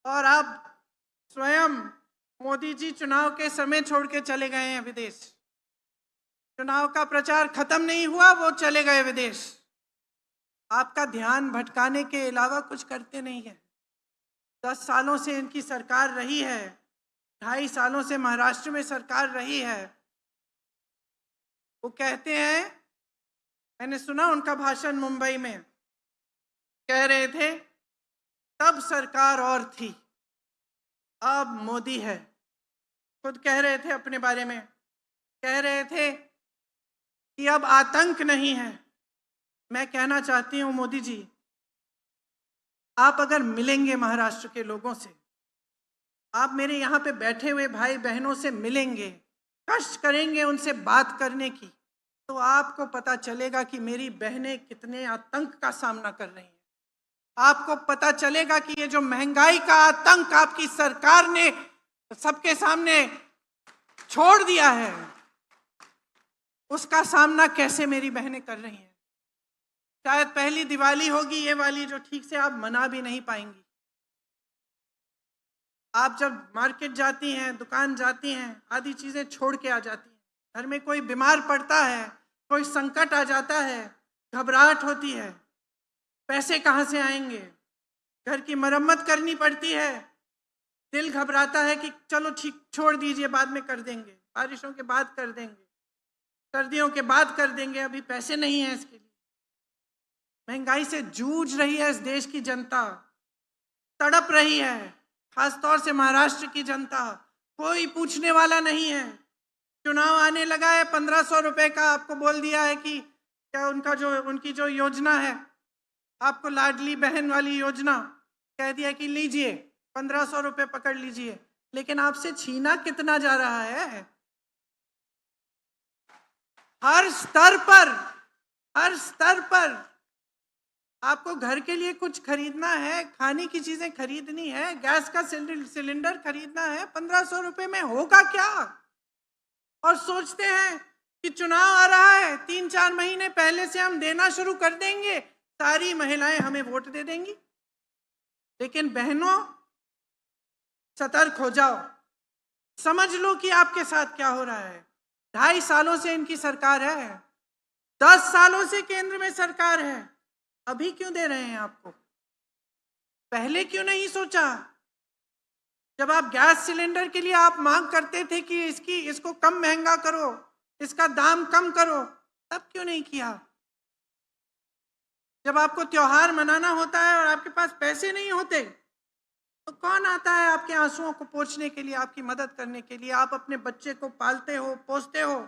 और अब स्वयं मोदी जी चुनाव के समय छोड़ के चले गए हैं विदेश। चुनाव का प्रचार खत्म नहीं हुआ, वो चले गए विदेश। आपका ध्यान भटकाने के अलावा कुछ करते नहीं है। 10 सालों से इनकी सरकार रही है, 2.5 सालों से महाराष्ट्र में सरकार रही है। वो कहते हैं, मैंने सुना उनका भाषण मुंबई में, कह रहे थे तब सरकार और थी, अब मोदी है। खुद कह रहे थे अपने बारे में, कह रहे थे कि अब आतंक नहीं है। मैं कहना चाहती हूं मोदी जी, आप अगर मिलेंगे महाराष्ट्र के लोगों से, आप मेरे यहाँ पे बैठे हुए भाई बहनों से मिलेंगे, कष्ट करेंगे उनसे बात करने की, तो आपको पता चलेगा कि मेरी बहनें कितने आतंक का सामना कर रही हैं। आपको पता चलेगा कि ये जो महंगाई का आतंक आपकी सरकार ने सबके सामने छोड़ दिया है, उसका सामना कैसे मेरी बहनें कर रही हैं। शायद पहली दिवाली होगी ये वाली जो ठीक से आप मना भी नहीं पाएंगी। आप जब मार्केट जाती हैं, दुकान जाती हैं, आधी चीजें छोड़ के आ जाती हैं। घर में कोई बीमार पड़ता है, कोई संकट आ जाता है, घबराहट होती है, पैसे कहाँ से आएंगे, घर की मरम्मत करनी पड़ती है, दिल घबराता है कि चलो ठीक छोड़ दीजिए, बाद में कर देंगे, बारिशों के बाद कर देंगे, सर्दियों के बाद कर देंगे, अभी पैसे नहीं हैं इसके लिए। महंगाई से जूझ रही है इस देश की जनता, तड़प रही है, खासतौर से महाराष्ट्र की जनता। कोई पूछने वाला नहीं है। चुनाव आने लगा है, 1500 रुपए का आपको बोल दिया है कि क्या उनकी जो योजना है, आपको लाडली बहन वाली योजना कह दिया कि लीजिए 1500 रुपए पकड़ लीजिए, लेकिन आपसे छीना कितना जा रहा है। हर स्तर पर आपको घर के लिए कुछ खरीदना है, खाने की चीजें खरीदनी है, गैस का सिलेंडर खरीदना है, 1500 रुपए में होगा क्या। और सोचते हैं कि चुनाव आ रहा है, 3-4 महीने पहले से हम देना शुरू कर देंगे, सारी महिलाएं हमें वोट दे देंगी। लेकिन बहनों, सतर्क हो जाओ, समझ लो कि आपके साथ क्या हो रहा है। 2.5 सालों से इनकी सरकार है, 10 सालों से केंद्र में सरकार है, अभी क्यों दे रहे हैं आपको? पहले क्यों नहीं सोचा? जब आप गैस सिलेंडर के लिए आप मांग करते थे कि इसको कम महंगा करो, इसका दाम कम करो, तब क्यों नहीं किया? जब आपको त्योहार मनाना होता है और आपके पास पैसे नहीं होते, तो कौन आता है आपके आंसुओं को पोंछने के लिए, आपकी मदद करने के लिए? आप अपने बच्चे को पालते हो, पोसते हो,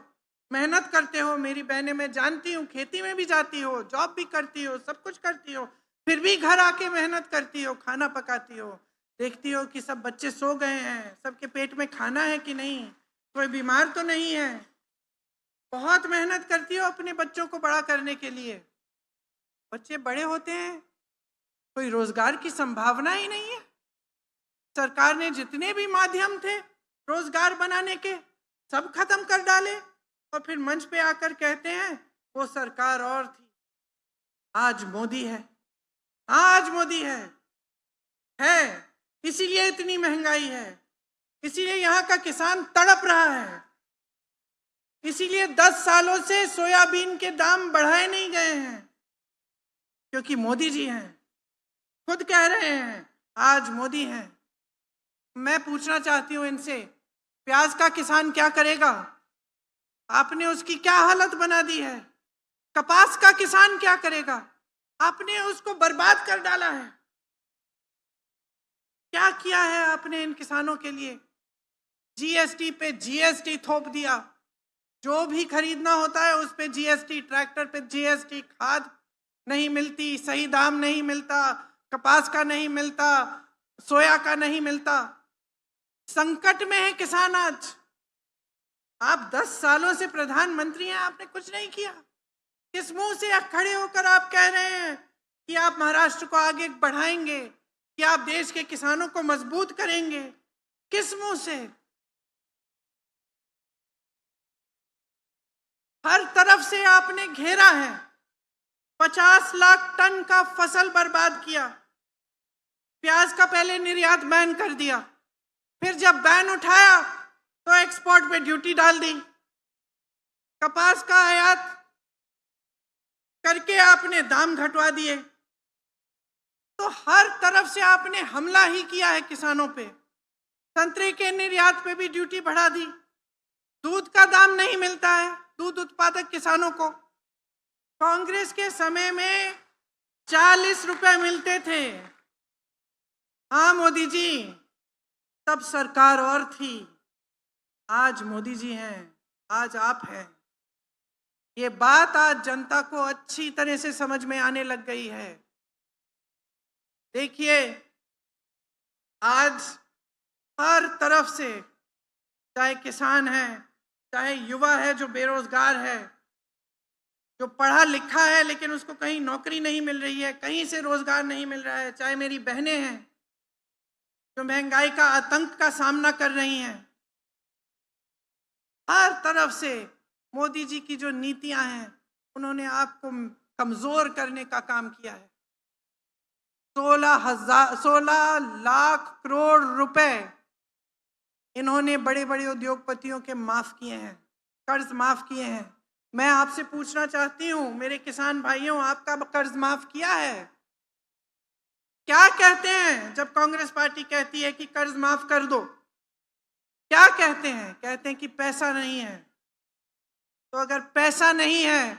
मेहनत करते हो। मेरी बहनें, मैं जानती हूँ, खेती में भी जाती हो, जॉब भी करती हो, सब कुछ करती हो, फिर भी घर आके मेहनत करती हो, खाना पकाती हो, देखती हो कि सब बच्चे सो गए हैं, सबके पेट में खाना है कि नहीं, कोई बीमार तो नहीं है। बहुत मेहनत करती हो अपने बच्चों को बड़ा करने के लिए। बच्चे बड़े होते हैं, कोई रोजगार की संभावना ही नहीं है। सरकार ने जितने भी माध्यम थे रोजगार बनाने के, सब खत्म कर डाले, और फिर मंच पे आकर कहते हैं वो सरकार और थी, आज मोदी है। आज मोदी है, इसीलिए इतनी महंगाई है, इसीलिए यहाँ का किसान तड़प रहा है, इसीलिए 10 सालों से सोयाबीन के दाम बढ़ाए नहीं गए हैं, क्योंकि मोदी जी हैं, खुद कह रहे हैं आज मोदी हैं। मैं पूछना चाहती हूँ इनसे, प्याज का किसान क्या करेगा? आपने उसकी क्या हालत बना दी है। कपास का किसान क्या करेगा? आपने उसको बर्बाद कर डाला है। क्या किया है आपने इन किसानों के लिए? जीएसटी पे जीएसटी थोप दिया, जो भी खरीदना होता है उस पे जीएसटी, ट्रैक्टर पे जीएसटी, खाद नहीं मिलती, सही दाम नहीं मिलता, कपास का नहीं मिलता, सोया का नहीं मिलता। संकट में है किसान आज। आप 10 सालों से प्रधानमंत्री हैं, आपने कुछ नहीं किया। किस मुंह से खड़े होकर आप कह रहे हैं कि आप महाराष्ट्र को आगे बढ़ाएंगे, कि आप देश के किसानों को मजबूत करेंगे? किस मुंह से? हर तरफ से आपने घेरा है, 50 लाख टन का फसल बर्बाद किया। प्याज का पहले निर्यात बैन कर दिया, फिर जब बैन उठाया तो एक्सपोर्ट पे ड्यूटी डाल दी। कपास का आयात करके आपने दाम घटवा दिए। तो हर तरफ से आपने हमला ही किया है किसानों पे। संतरे के निर्यात पे भी ड्यूटी बढ़ा दी। दूध का दाम नहीं मिलता है दूध उत्पादक किसानों को। कांग्रेस के समय में 40 रुपए मिलते थे। हाँ मोदी जी, तब सरकार और थी, आज मोदी जी हैं, आज आप हैं। ये बात आज जनता को अच्छी तरह से समझ में आने लग गई है। देखिए, आज हर तरफ से, चाहे किसान है, चाहे युवा है जो बेरोजगार है, जो पढ़ा लिखा है लेकिन उसको कहीं नौकरी नहीं मिल रही है, कहीं से रोजगार नहीं मिल रहा है, चाहे मेरी बहनें हैं जो महंगाई का आतंक का सामना कर रही हैं, हर तरफ से मोदी जी की जो नीतियां हैं उन्होंने आपको कमजोर करने का काम किया है। 16 लाख करोड़ रुपए इन्होंने बड़े बड़े उद्योगपतियों के माफ किए हैं, कर्ज माफ किए हैं। मैं आपसे पूछना चाहती हूं मेरे किसान भाइयों, आपका कर्ज माफ किया है? क्या कहते हैं जब कांग्रेस पार्टी कहती है कि कर्ज माफ कर दो? क्या कहते हैं? कहते हैं कि पैसा नहीं है। तो अगर पैसा नहीं है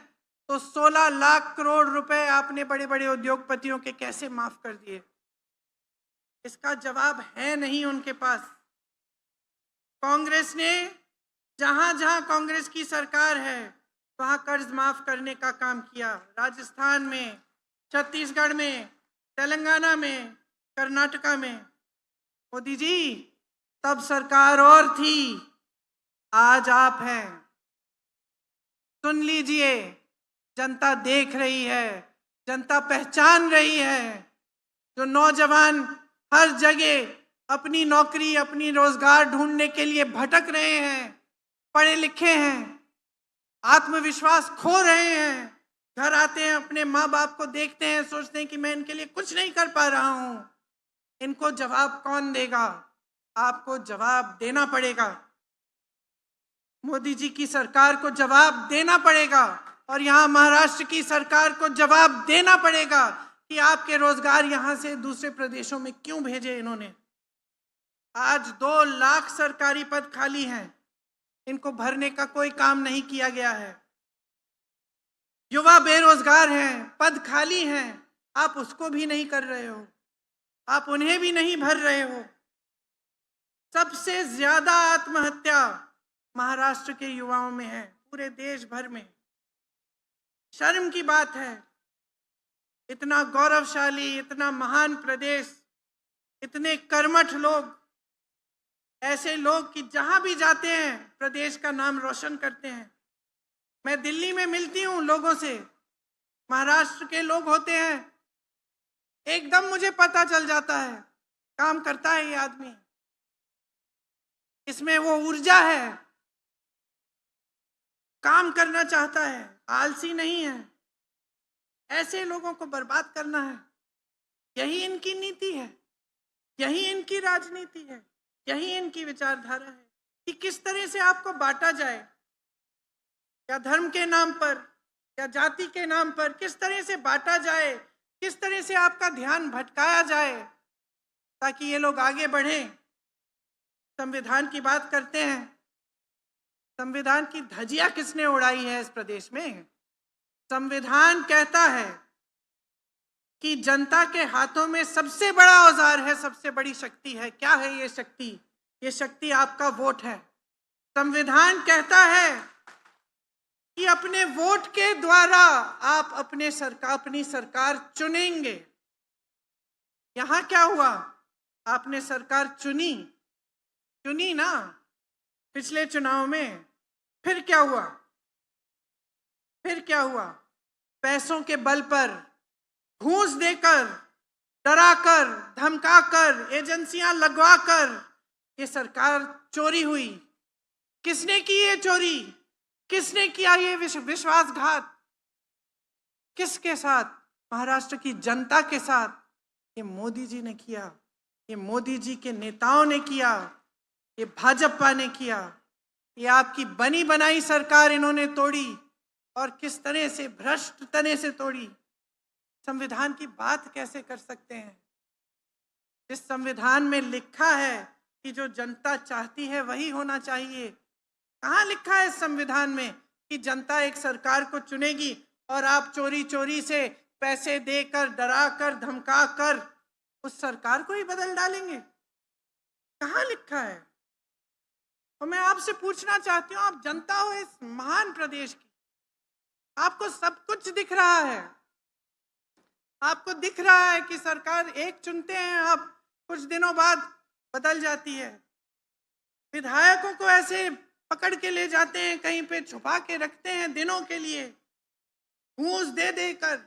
तो 16 लाख करोड़ रुपए आपने बड़े बड़े उद्योगपतियों के कैसे माफ कर दिए? इसका जवाब है नहीं उनके पास। कांग्रेस ने जहां जहां कांग्रेस की सरकार है वहां कर्ज माफ करने का काम किया। राजस्थान में, छत्तीसगढ़ में, तेलंगाना में, कर्नाटका में। मोदी जी तब सरकार और थी, आज आप हैं। सुन लीजिए, जनता देख रही है, जनता पहचान रही है। जो नौजवान हर जगह अपनी नौकरी, अपनी रोजगार ढूंढने के लिए भटक रहे हैं, पढ़े लिखे हैं, आत्मविश्वास खो रहे हैं, घर आते हैं, अपने माँ बाप को देखते हैं, सोचते हैं कि मैं इनके लिए कुछ नहीं कर पा रहा हूं। इनको जवाब कौन देगा? आपको जवाब देना पड़ेगा। मोदी जी की सरकार को जवाब देना पड़ेगा और यहाँ महाराष्ट्र की सरकार को जवाब देना पड़ेगा कि आपके रोजगार यहाँ से दूसरे प्रदेशों में क्यों भेजे इन्होंने। आज 2 लाख सरकारी पद खाली हैं, इनको भरने का कोई काम नहीं किया गया है। युवा बेरोजगार हैं, पद खाली हैं, आप उसको भी नहीं कर रहे हो, आप उन्हें भी नहीं भर रहे हो। सबसे ज्यादा आत्महत्या महाराष्ट्र के युवाओं में है, पूरे देश भर में। शर्म की बात है, इतना गौरवशाली, इतना महान प्रदेश, इतने कर्मठ लोग, ऐसे लोग कि जहां भी जाते हैं प्रदेश का नाम रोशन करते हैं। मैं दिल्ली में मिलती हूं लोगों से, महाराष्ट्र के लोग होते हैं, एकदम मुझे पता चल जाता है काम करता है ये आदमी, इसमें वो ऊर्जा है, काम करना चाहता है, आलसी नहीं है। ऐसे लोगों को बर्बाद करना है, यही इनकी नीति है, यही इनकी राजनीति है, यही इनकी विचारधारा है कि किस तरह से आपको बांटा जाए, या धर्म के नाम पर या जाति के नाम पर किस तरह से बांटा जाए, किस तरह से आपका ध्यान भटकाया जाए ताकि ये लोग आगे बढ़ें। संविधान की बात करते हैं, संविधान की धज्जियां किसने उड़ाई है इस प्रदेश में? संविधान कहता है कि जनता के हाथों में सबसे बड़ा औजार है, सबसे बड़ी शक्ति है। क्या है ये शक्ति? ये शक्ति आपका वोट है। संविधान कहता है कि अपने वोट के द्वारा आप अपनी सरकार चुनेंगे। यहां क्या हुआ? आपने सरकार चुनी ना पिछले चुनाव में, फिर क्या हुआ? पैसों के बल पर, घूस देकर, डराकर, धमकाकर, एजेंसियां लगवाकर ये सरकार चोरी हुई। किसने की ये चोरी? किसने किया ये विश्वासघात? किसके साथ? महाराष्ट्र की जनता के साथ। ये मोदी जी ने किया, ये मोदी जी के नेताओं ने किया, ये भाजपा ने किया। ये आपकी बनी बनाई सरकार इन्होंने तोड़ी, और किस तरह से, भ्रष्ट तरह से तोड़ी। संविधान की बात कैसे कर सकते हैं? इस संविधान में लिखा है कि जो जनता चाहती है वही होना चाहिए। कहाँ लिखा है इस संविधान में कि जनता एक सरकार को चुनेगी और आप चोरी चोरी से पैसे देकर, डराकर, धमकाकर उस सरकार को ही बदल डालेंगे? कहाँ लिखा है? और मैं आपसे पूछना चाहती हूँ, आप जनता हो इस महान प्रदेश की, आपको सब कुछ दिख रहा है, आपको दिख रहा है कि सरकार एक चुनते हैं, आप कुछ दिनों बाद बदल जाती है। विधायकों को ऐसे पकड़ के ले जाते हैं, कहीं पे छुपा के रखते हैं दिनों के लिए, घूस दे देकर।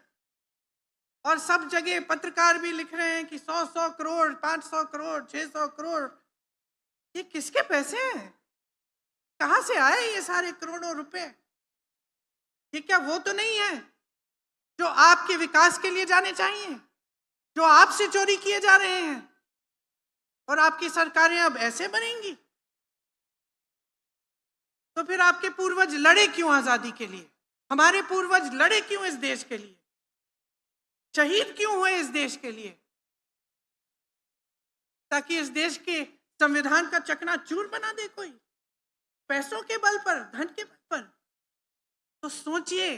और सब जगह पत्रकार भी लिख रहे हैं कि 100 करोड़, 500 करोड़, 600 करोड़। ये किसके पैसे हैं? कहां से आए ये सारे करोड़ों रुपए? ये क्या वो तो नहीं है जो आपके विकास के लिए जाने चाहिए, जो आपसे चोरी किए जा रहे हैं? और आपकी सरकारें अब ऐसे बनेंगी? तो फिर आपके पूर्वज लड़े क्यों आजादी के लिए? हमारे पूर्वज लड़े क्यों इस देश के लिए? शहीद क्यों हुए इस देश के लिए? ताकि इस देश के संविधान का चकनाचूर बना दे कोई, पैसों के बल पर, धन के बल पर। तो सोचिए,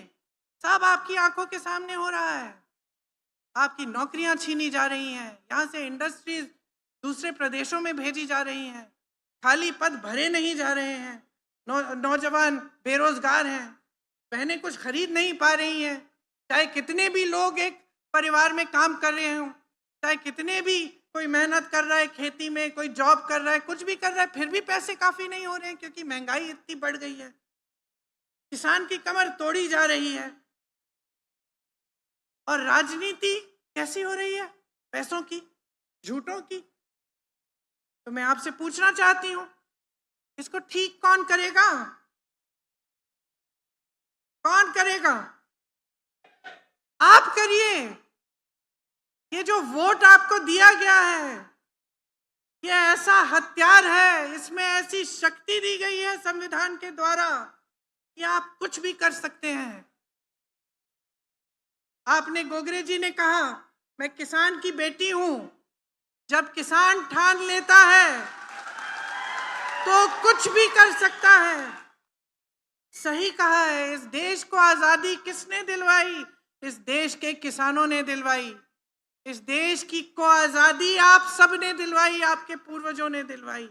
सब आपकी आंखों के सामने हो रहा है। आपकी नौकरियां छीनी जा रही हैं, यहां से इंडस्ट्रीज दूसरे प्रदेशों में भेजी जा रही हैं, खाली पद भरे नहीं जा रहे हैं, नौजवान बेरोजगार हैं, बहनें कुछ खरीद नहीं पा रही हैं। चाहे कितने भी लोग एक परिवार में काम कर रहे हों, चाहे कितने भी कोई मेहनत कर रहा है, खेती में कोई जॉब कर रहा है, कुछ भी कर रहा है, फिर भी पैसे काफी नहीं हो रहे हैं, क्योंकि महंगाई इतनी बढ़ गई है। किसान की कमर तोड़ी जा रही है। और राजनीति कैसी हो रही है? पैसों की, झूठों की। तो मैं आपसे पूछना चाहती हूं, इसको ठीक कौन करेगा? कौन करेगा? आप करिए। ये जो वोट आपको दिया गया है, ये ऐसा हथियार है, इसमें ऐसी शक्ति दी गई है संविधान के द्वारा कि आप कुछ भी कर सकते हैं। आपने, गोगरे जी ने कहा, मैं किसान की बेटी हूं। जब किसान ठान लेता है तो कुछ भी कर सकता है। सही कहा है। इस देश को आजादी किसने दिलवाई? इस देश के किसानों ने दिलवाई। इस देश की को आजादी आप सब ने दिलवाई, आपके पूर्वजों ने दिलवाई।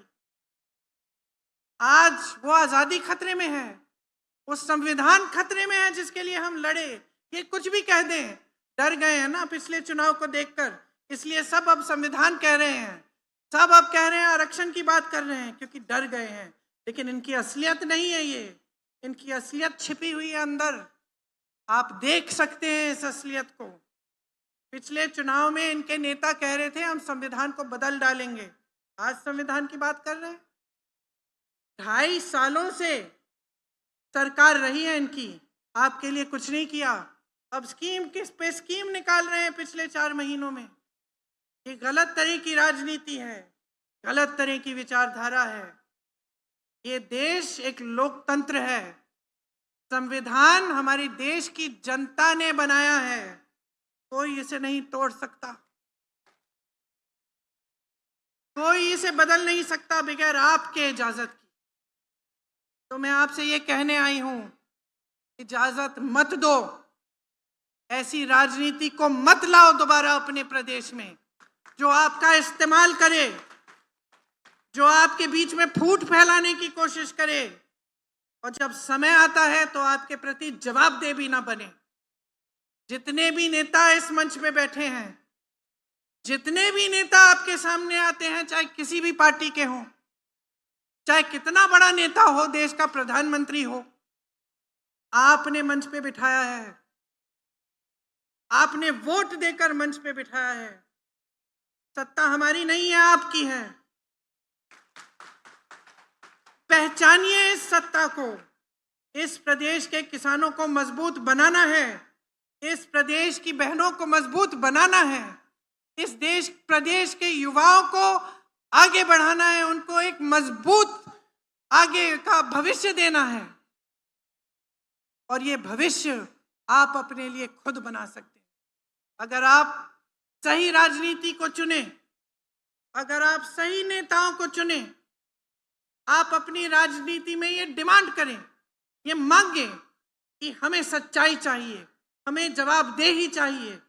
आज वो आजादी खतरे में है, वो संविधान खतरे में है जिसके लिए हम लड़े। ये कुछ भी कह दें, डर गए हैं ना पिछले चुनाव को देखकर, इसलिए सब अब संविधान कह रहे हैं, सब अब कह रहे हैं आरक्षण की बात कर रहे हैं, क्योंकि डर गए हैं। लेकिन इनकी असलियत नहीं है ये, इनकी असलियत छिपी हुई है अंदर। आप देख सकते हैं इस असलियत को। पिछले चुनाव में इनके नेता कह रहे थे हम संविधान को बदल डालेंगे, आज संविधान की बात कर रहे हैं। 2.5 सालों से सरकार रही है इनकी, आपके लिए कुछ नहीं किया। अब स्कीम किस पे स्कीम निकाल रहे हैं पिछले 4 महीनों में। ये गलत तरह की राजनीति है, गलत तरह की विचारधारा है। ये देश एक लोकतंत्र है, संविधान हमारी देश की जनता ने बनाया है, कोई इसे नहीं तोड़ सकता, कोई इसे बदल नहीं सकता बगैर आपके इजाजत की। तो मैं आपसे ये कहने आई हूं, इजाजत मत दो, ऐसी राजनीति को मत लाओ दोबारा अपने प्रदेश में, जो आपका इस्तेमाल करे, जो आपके बीच में फूट फैलाने की कोशिश करे, और जब समय आता है तो आपके प्रति जवाबदेह भी ना बने। जितने भी नेता इस मंच पे बैठे हैं, जितने भी नेता आपके सामने आते हैं, चाहे किसी भी पार्टी के हों, चाहे कितना बड़ा नेता हो, देश का प्रधानमंत्री हो, आपने मंच पे बिठाया है, आपने वोट देकर मंच पे बिठाया है। सत्ता हमारी नहीं है, आपकी है। पहचानिए इस सत्ता को। इस प्रदेश के किसानों को मजबूत बनाना है, इस प्रदेश की बहनों को मजबूत बनाना है, इस प्रदेश के युवाओं को आगे बढ़ाना है, उनको एक मजबूत आगे का भविष्य देना है। और ये भविष्य आप अपने लिए खुद बना सकते हैं अगर आप सही राजनीति को चुने, अगर आप सही नेताओं को चुने। आप अपनी राजनीति में ये डिमांड करें, ये मांगे कि हमें सच्चाई चाहिए, हमें जवाबदेही चाहिए,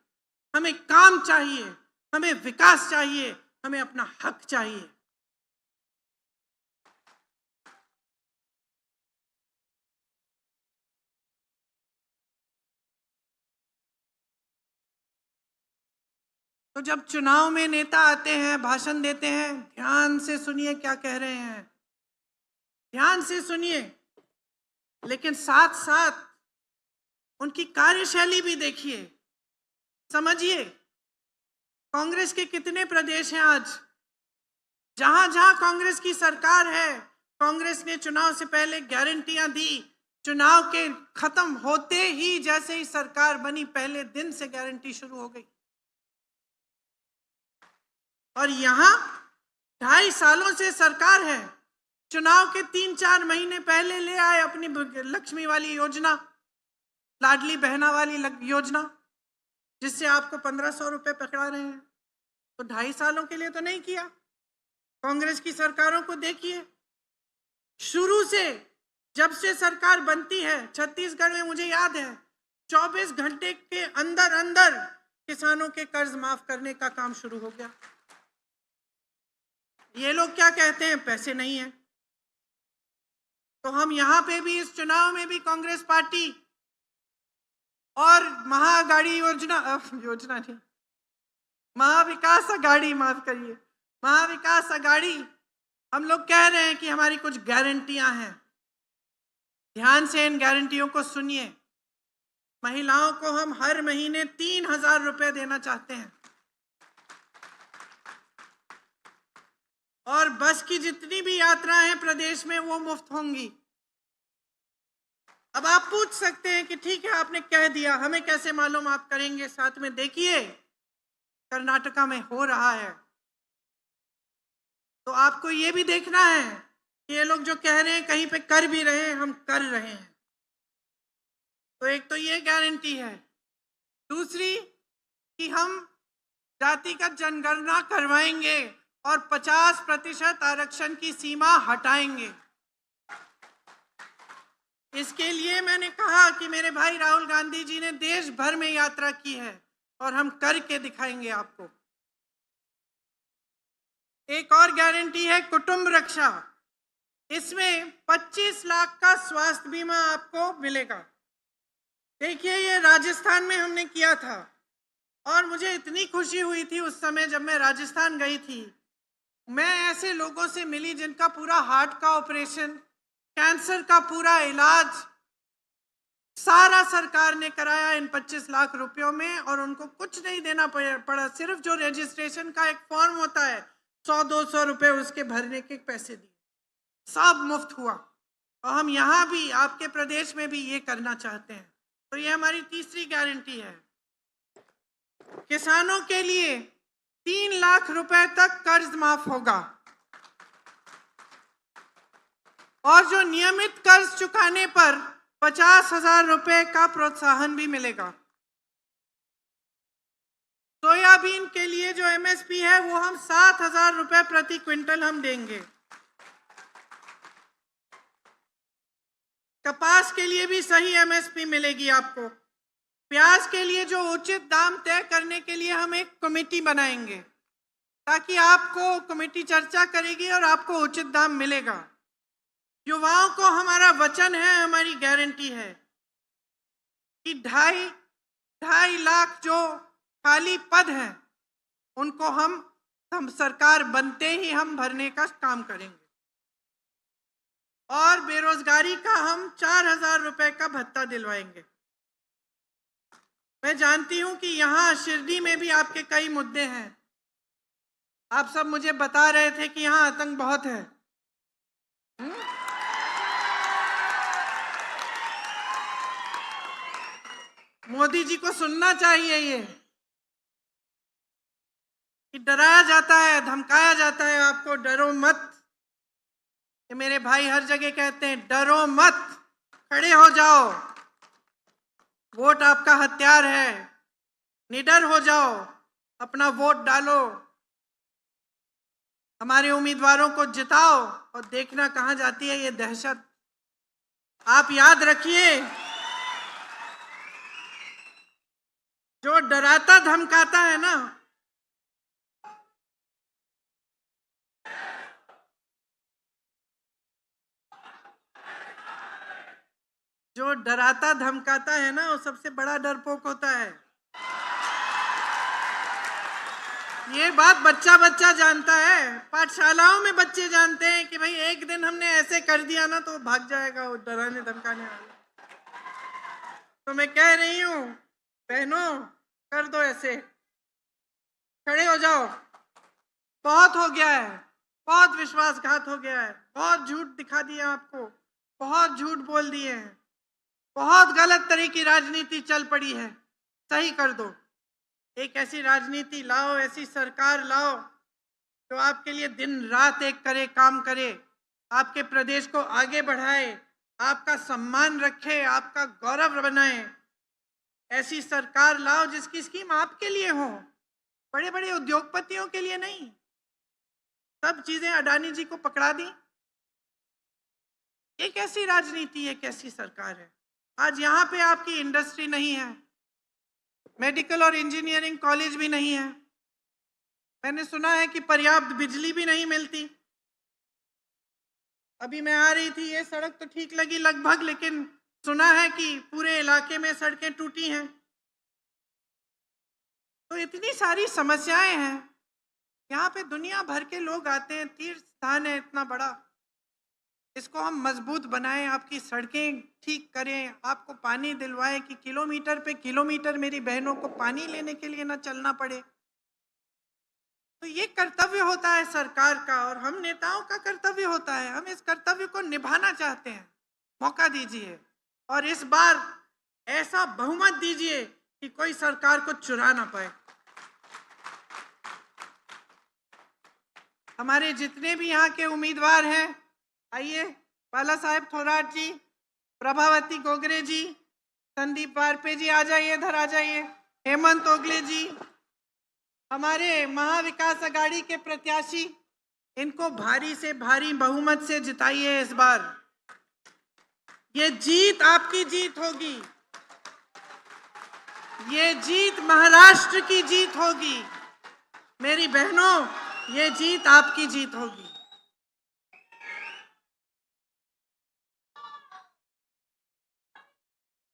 हमें काम चाहिए, हमें विकास चाहिए, हमें अपना हक चाहिए। तो जब चुनाव में नेता आते हैं, भाषण देते हैं, ध्यान से सुनिए क्या कह रहे हैं। ध्यान से सुनिए, लेकिन साथ साथ उनकी कार्यशैली भी देखिए, समझिए। कांग्रेस के कितने प्रदेश हैं आज, जहां जहां कांग्रेस की सरकार है, कांग्रेस ने चुनाव से पहले गारंटियां दी। चुनाव के खत्म होते ही, जैसे ही सरकार बनी, पहले दिन से गारंटी शुरू हो गई। और यहां 2.5 सालों से सरकार है, चुनाव के 3-4 महीने पहले ले आए अपनी लक्ष्मी वाली योजना, लाडली बहना वाली योजना, जिससे आपको 1500 रुपए पकड़ा रहे हैं। तो 2.5 सालों के लिए तो नहीं किया। कांग्रेस की सरकारों को देखिए, शुरू से जब से सरकार बनती है, छत्तीसगढ़ में मुझे याद है 24 घंटे के अंदर अंदर किसानों के कर्ज माफ करने का काम शुरू हो गया। ये लोग क्या कहते हैं, पैसे नहीं है। तो हम यहां पे भी, इस चुनाव में भी कांग्रेस पार्टी और महाअगाड़ी योजना नहीं, महाविकास अघाड़ी, माफ करिए, महाविकास अघाड़ी, हम लोग कह रहे हैं कि हमारी कुछ गारंटियां हैं। ध्यान से इन गारंटियों को सुनिए। महिलाओं को हम हर महीने 3000 रुपए देना चाहते हैं, और बस की जितनी भी यात्राएं हैं प्रदेश में वो मुफ्त होंगी। अब आप पूछ सकते हैं कि ठीक है, आपने कह दिया, हमें कैसे मालूम, आप करेंगे। साथ में देखिए, कर्नाटका में हो रहा है। तो आपको ये भी देखना है कि ये लोग जो कह रहे हैं कहीं पे कर भी रहे हैं, हम कर रहे हैं। तो एक तो ये गारंटी है। दूसरी कि हम जातिगत जनगणना करवाएंगे और 50% आरक्षण की सीमा हटाएंगे। इसके लिए मैंने कहा कि मेरे भाई राहुल गांधी जी ने देश भर में यात्रा की है, और हम करके दिखाएंगे आपको। एक और गारंटी है कुटुंब रक्षा। इसमें 25 लाख का स्वास्थ्य बीमा आपको मिलेगा। देखिए, ये राजस्थान में हमने किया था, और मुझे इतनी खुशी हुई थी उस समय जब मैं राजस्थान गई थी। मैं ऐसे लोगों से मिली जिनका पूरा हार्ट का ऑपरेशन, कैंसर का पूरा इलाज सारा सरकार ने कराया इन 25 लाख रुपयों में, और उनको कुछ नहीं देना पड़ा। सिर्फ जो रजिस्ट्रेशन का एक फॉर्म होता है, 100-200 रुपए उसके भरने के पैसे दिए, सब मुफ्त हुआ। और हम यहाँ भी, आपके प्रदेश में भी ये करना चाहते हैं। तो ये हमारी तीसरी गारंटी है। किसानों के लिए 3 लाख रुपए तक कर्ज माफ होगा, और जो नियमित कर्ज चुकाने पर 50,000 रुपए का प्रोत्साहन भी मिलेगा। सोयाबीन के लिए जो एमएसपी है वो हम 7,000 रुपए प्रति क्विंटल हम देंगे। कपास के लिए भी सही एमएसपी मिलेगी आपको। प्याज के लिए जो उचित दाम तय करने के लिए हम एक कमेटी बनाएंगे, ताकि आपको, कमेटी चर्चा करेगी और आपको उचित दाम मिलेगा। युवाओं को हमारा वचन है, हमारी गारंटी है कि 2.5 लाख जो खाली पद हैं उनको हम सरकार बनते ही हम भरने का काम करेंगे, और बेरोजगारी का हम 4,000 रुपए का भत्ता दिलवाएंगे। मैं जानती हूं कि यहाँ शिरडी में भी आपके कई मुद्दे हैं। आप सब मुझे बता रहे थे कि यहाँ आतंक बहुत है। मोदी जी को सुनना चाहिए ये, कि डराया जाता है, धमकाया जाता है आपको, डरो मत। ये मेरे भाई हर जगह कहते हैं, डरो मत, खड़े हो जाओ, वोट आपका हथियार है, निडर हो जाओ, अपना वोट डालो, हमारे उम्मीदवारों को जिताओ, और देखना कहां जाती है ये दहशत। आप याद रखिए, जो डराता धमकाता है ना, जो डराता धमकाता है ना, वो सबसे बड़ा डरपोक होता है। ये बात बच्चा बच्चा जानता है, पाठशालाओं में बच्चे जानते हैं कि भाई एक दिन हमने ऐसे कर दिया ना तो भाग जाएगा वो डराने धमकाने वाला। तो मैं कह रही हूँ बहनों, कर दो ऐसे, खड़े हो जाओ। बहुत हो गया है, बहुत विश्वासघात हो गया है, बहुत झूठ दिखा दिया आपको, बहुत झूठ बोल दिए हैं, बहुत गलत तरह की राजनीति चल पड़ी है। सही कर दो, एक ऐसी राजनीति लाओ, ऐसी सरकार लाओ जो आपके लिए दिन रात एक करे, काम करे, आपके प्रदेश को आगे बढ़ाए, आपका सम्मान रखे, आपका गौरव बनाए। ऐसी सरकार लाओ जिसकी स्कीम आपके लिए हो, बड़े बड़े उद्योगपतियों के लिए नहीं। सब चीजें अडानी जी को पकड़ा दी। ये कैसी राजनीति है, कैसी सरकार है? आज यहाँ पे आपकी इंडस्ट्री नहीं है, मेडिकल और इंजीनियरिंग कॉलेज भी नहीं है, मैंने सुना है कि पर्याप्त बिजली भी नहीं मिलती। अभी मैं आ रही थी, ये सड़क तो ठीक लगी लगभग, लेकिन सुना है कि पूरे इलाके में सड़कें टूटी हैं। तो इतनी सारी समस्याएं हैं। यहाँ पे दुनिया भर के लोग आते हैं, तीर्थ स्थान है इतना बड़ा, इसको हम मजबूत बनाएं, आपकी सड़कें ठीक करें, आपको पानी दिलवाएं कि किलोमीटर पे किलोमीटर मेरी बहनों को पानी लेने के लिए ना चलना पड़े। तो ये कर्तव्य होता है सरकार का, और हम नेताओं का कर्तव्य होता है। हम इस कर्तव्य को निभाना चाहते हैं, मौका दीजिए और इस बार ऐसा बहुमत दीजिए कि कोई सरकार को चुरा ना पाए। हमारे जितने भी यहाँ के उम्मीदवार हैं, आइए, बाला साहेब थोराट जी, प्रभावती गोगरे जी, संदीप वारपे जी, आ जाइए, इधर आ जाइए, हेमंत ओगले जी, हमारे महाविकास अघाड़ी के प्रत्याशी, इनको भारी से भारी बहुमत से जिताइए इस बार। ये जीत आपकी जीत होगी, ये जीत महाराष्ट्र की जीत होगी। मेरी बहनों, ये जीत आपकी जीत होगी।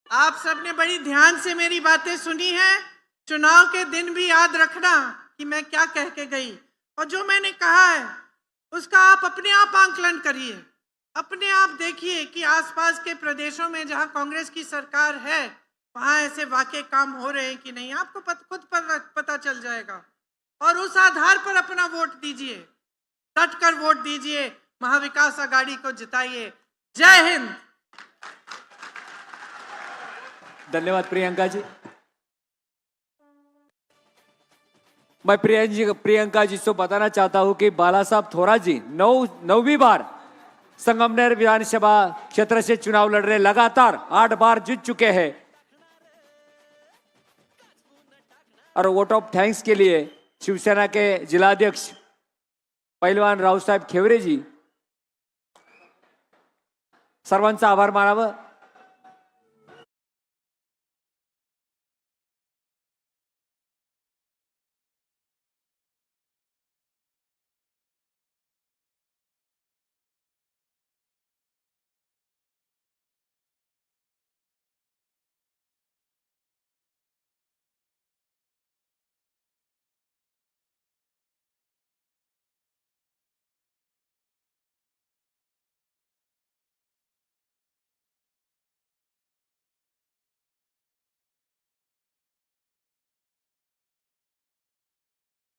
आप सबने बड़ी ध्यान से मेरी बातें सुनी हैं। चुनाव के दिन भी याद रखना कि मैं क्या कह के गई, और जो मैंने कहा है उसका आप अपने आप आंकलन करिए, अपने आप देखिए कि आसपास के प्रदेशों में जहां कांग्रेस की सरकार है वहां ऐसे वाकई काम हो रहे हैं कि नहीं, आपको खुद पता चल जाएगा। और उस आधार पर अपना वोट दीजिए, डट कर वोट दीजिए, महाविकास अघाड़ी को जिताइए। जय हिंद। धन्यवाद प्रियंका जी। मैं प्रियंका जी से बताना चाहता हूं कि बाला साहब थोराट जी 9वीं बार संगमनेर विधानसभा क्षेत्र से चुनाव लड़ रहे, लगातार 8 बार जीत चुके हैं। और वोट ऑफ थैंक्स के लिए शिवसेना के जिलाध्यक्ष पहलवान रावसाहेब खेवरे जी, सर्वांचा आभार मानावं।